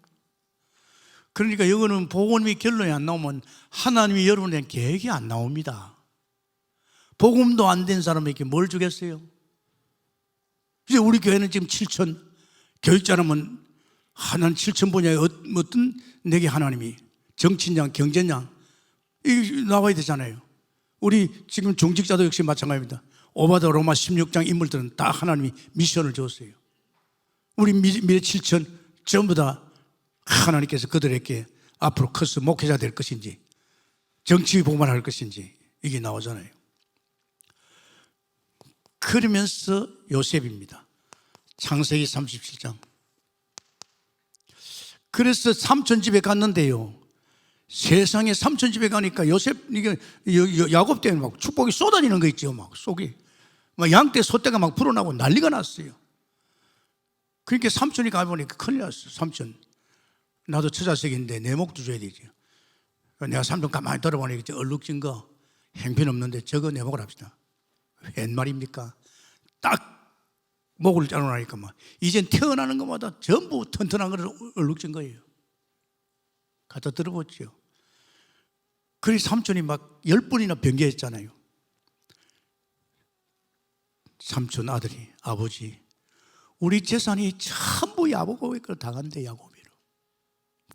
그러니까 이거는 복음의 결론이 안 나오면 하나님이 여러분에 대한 계획이 안 나옵니다. 복음도 안 된 사람에게 뭘 주겠어요? 이제 우리 교회는 지금 7천 교육자라면 하나는 7천 분야에 어떤 내게 하나님이 정치냐 경제냐 이 나와야 되잖아요. 우리 지금 종직자도 역시 마찬가지입니다. 오바다 로마 16장 인물들은 다 하나님이 미션을 줬어요. 우리 미래 7천 전부 다 하나님께서 그들에게 앞으로 커서 목회자 될 것인지 정치 복만할 것인지 이게 나오잖아요. 그러면서 요셉입니다. 창세기 37장. 그래서 삼촌 집에 갔는데요. 세상에 삼촌 집에 가니까 요셉, 이게 야곱 때문에 막 축복이 쏟아지는 거 있죠. 막 속이. 막 양떼 소떼가 막 불어나고 난리가 났어요. 그러니까 삼촌이 가보니까 큰일 났어. 삼촌. 나도 처자식인데 내 목도 줘야 되지. 내가 삼촌 가만히 들어보니까 얼룩진 거 행편없는데 저거 내 목을 합시다. 웬 말입니까? 딱 목을 자르니까 막 이젠 태어나는 것마다 전부 튼튼한 거를 얼룩진 거예요. 갖다 들어보죠. 그래서 삼촌이 막 10번이나 변개했잖아요. 삼촌 아들이 아버지 우리 재산이 전부 야곱에게 다 간대. 야곱이로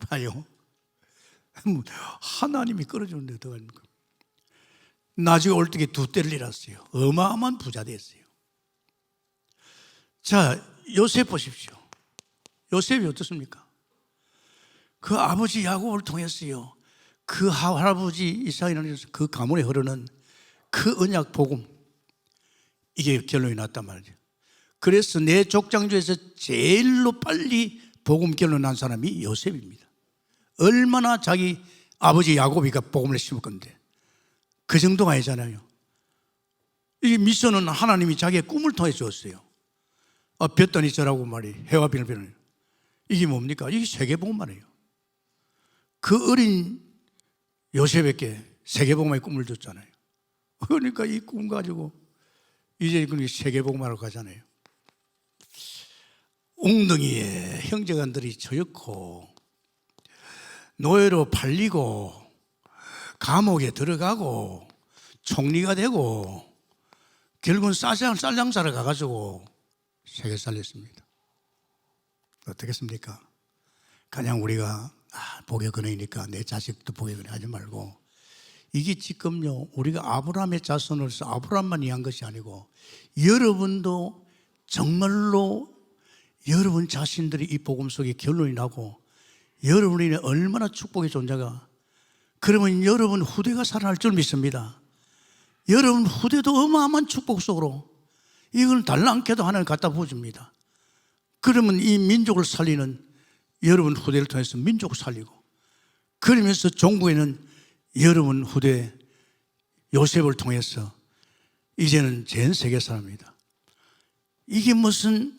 봐요. 하나님이 끌어주는데 어떡합니까? 나중에 올 때에 두 떼를 잃었어요. 어마어마한 부자 됐어요. 자, 요셉 보십시오. 요셉이 어떻습니까? 그 아버지 야곱을 통해서요, 그 할아버지 이삭이라는 그 가문에 흐르는 그 언약 복음, 이게 결론이 났단 말이죠. 그래서 내 족장 중에서 제일로 빨리 복음 결론 난 사람이 요셉입니다. 얼마나 자기 아버지 야곱이가 복음을 심을 건데 그 정도가 아니잖아요. 이 미션은 하나님이 자기의 꿈을 통해 줬어요. 볕더니 저라고 말이 해와 비를 비는 이게 뭡니까? 이게 세계복음만이에요. 그 어린 요셉에게 세계복음의 꿈을 줬잖아요. 그러니까 이 꿈 가지고 이제 세계복음하러 가잖아요. 웅덩이에 형제간들이 처였고 노예로 팔리고 감옥에 들어가고 총리가 되고 결국은 쌀장사를 가가지고 세계 살렸습니다. 어떻겠습니까? 그냥 우리가 복의 근원이니까 내 자식도 복의 근원 하지 말고 이게 지금요 우리가 아브라함의 자손으로서 아브라함만 위한 것이 아니고 여러분도 정말로 여러분 자신들이 이 복음 속에 결론이 나고 여러분이 얼마나 축복의 존재가 그러면 여러분 후대가 살아날 줄 믿습니다. 여러분 후대도 어마어마한 축복 속으로 이건 달랑케도 하나님 갖다 부어줍니다. 그러면 이 민족을 살리는 여러분 후대를 통해서 민족을 살리고 그러면서 종국에는 여러분 후대 요셉을 통해서 이제는 전 세계 사람입니다. 이게 무슨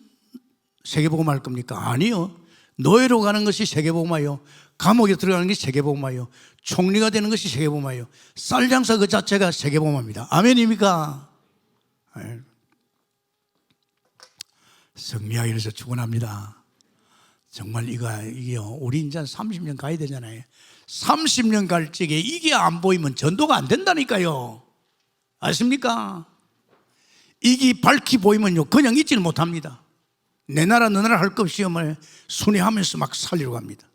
세계복음 할 겁니까? 아니요. 노예로 가는 것이 세계복음이요. 감옥에 들어가는 것이 세계복음이요. 총리가 되는 것이 세계복음이요. 쌀장사 그 자체가 세계복음입니다. 아멘입니까? 성미하게 이래서 축원합니다. 정말 이게요. 우리 이제 30년 가야 되잖아요. 30년 갈 적에 이게 안 보이면 전도가 안 된다니까요. 아십니까? 이게 밝히 보이면요 그냥 있지는 못합니다. 내 나라 너 나라 할 것 없이 순회하면서 막 살리려고 합니다.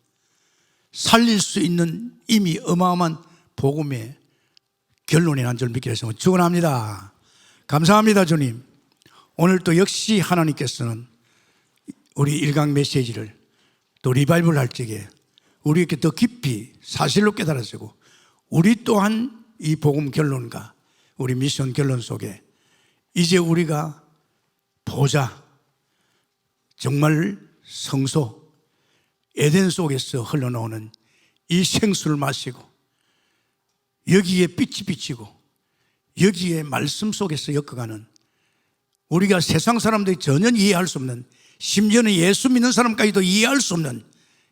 살릴 수 있는 이미 어마어마한 복음의 결론이 난 줄 믿게 해서 축원합니다. 감사합니다. 주님. 오늘 또 역시 하나님께서는 우리 일강 메시지를 또 리바이벌 할 적에 우리에게 더 깊이 사실로 깨달아지고 우리 또한 이 복음 결론과 우리 미션 결론 속에 이제 우리가 보자 정말 성소 에덴 속에서 흘러나오는 이 생수를 마시고 여기에 빛이 비치고 여기에 말씀 속에서 엮어가는, 우리가 세상 사람들이 전혀 이해할 수 없는, 심지어는 예수 믿는 사람까지도 이해할 수 없는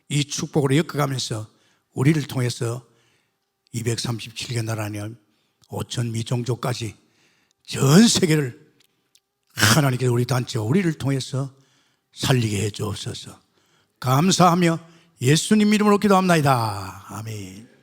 이 축복으로 엮어가면서 우리를 통해서 237개 나라냐 5천 미종족까지 전 세계를 하나님께서 우리 단체와 우리를 통해서 살리게 해 주옵소서. 감사하며 예수님 이름으로 기도합나이다. 아멘.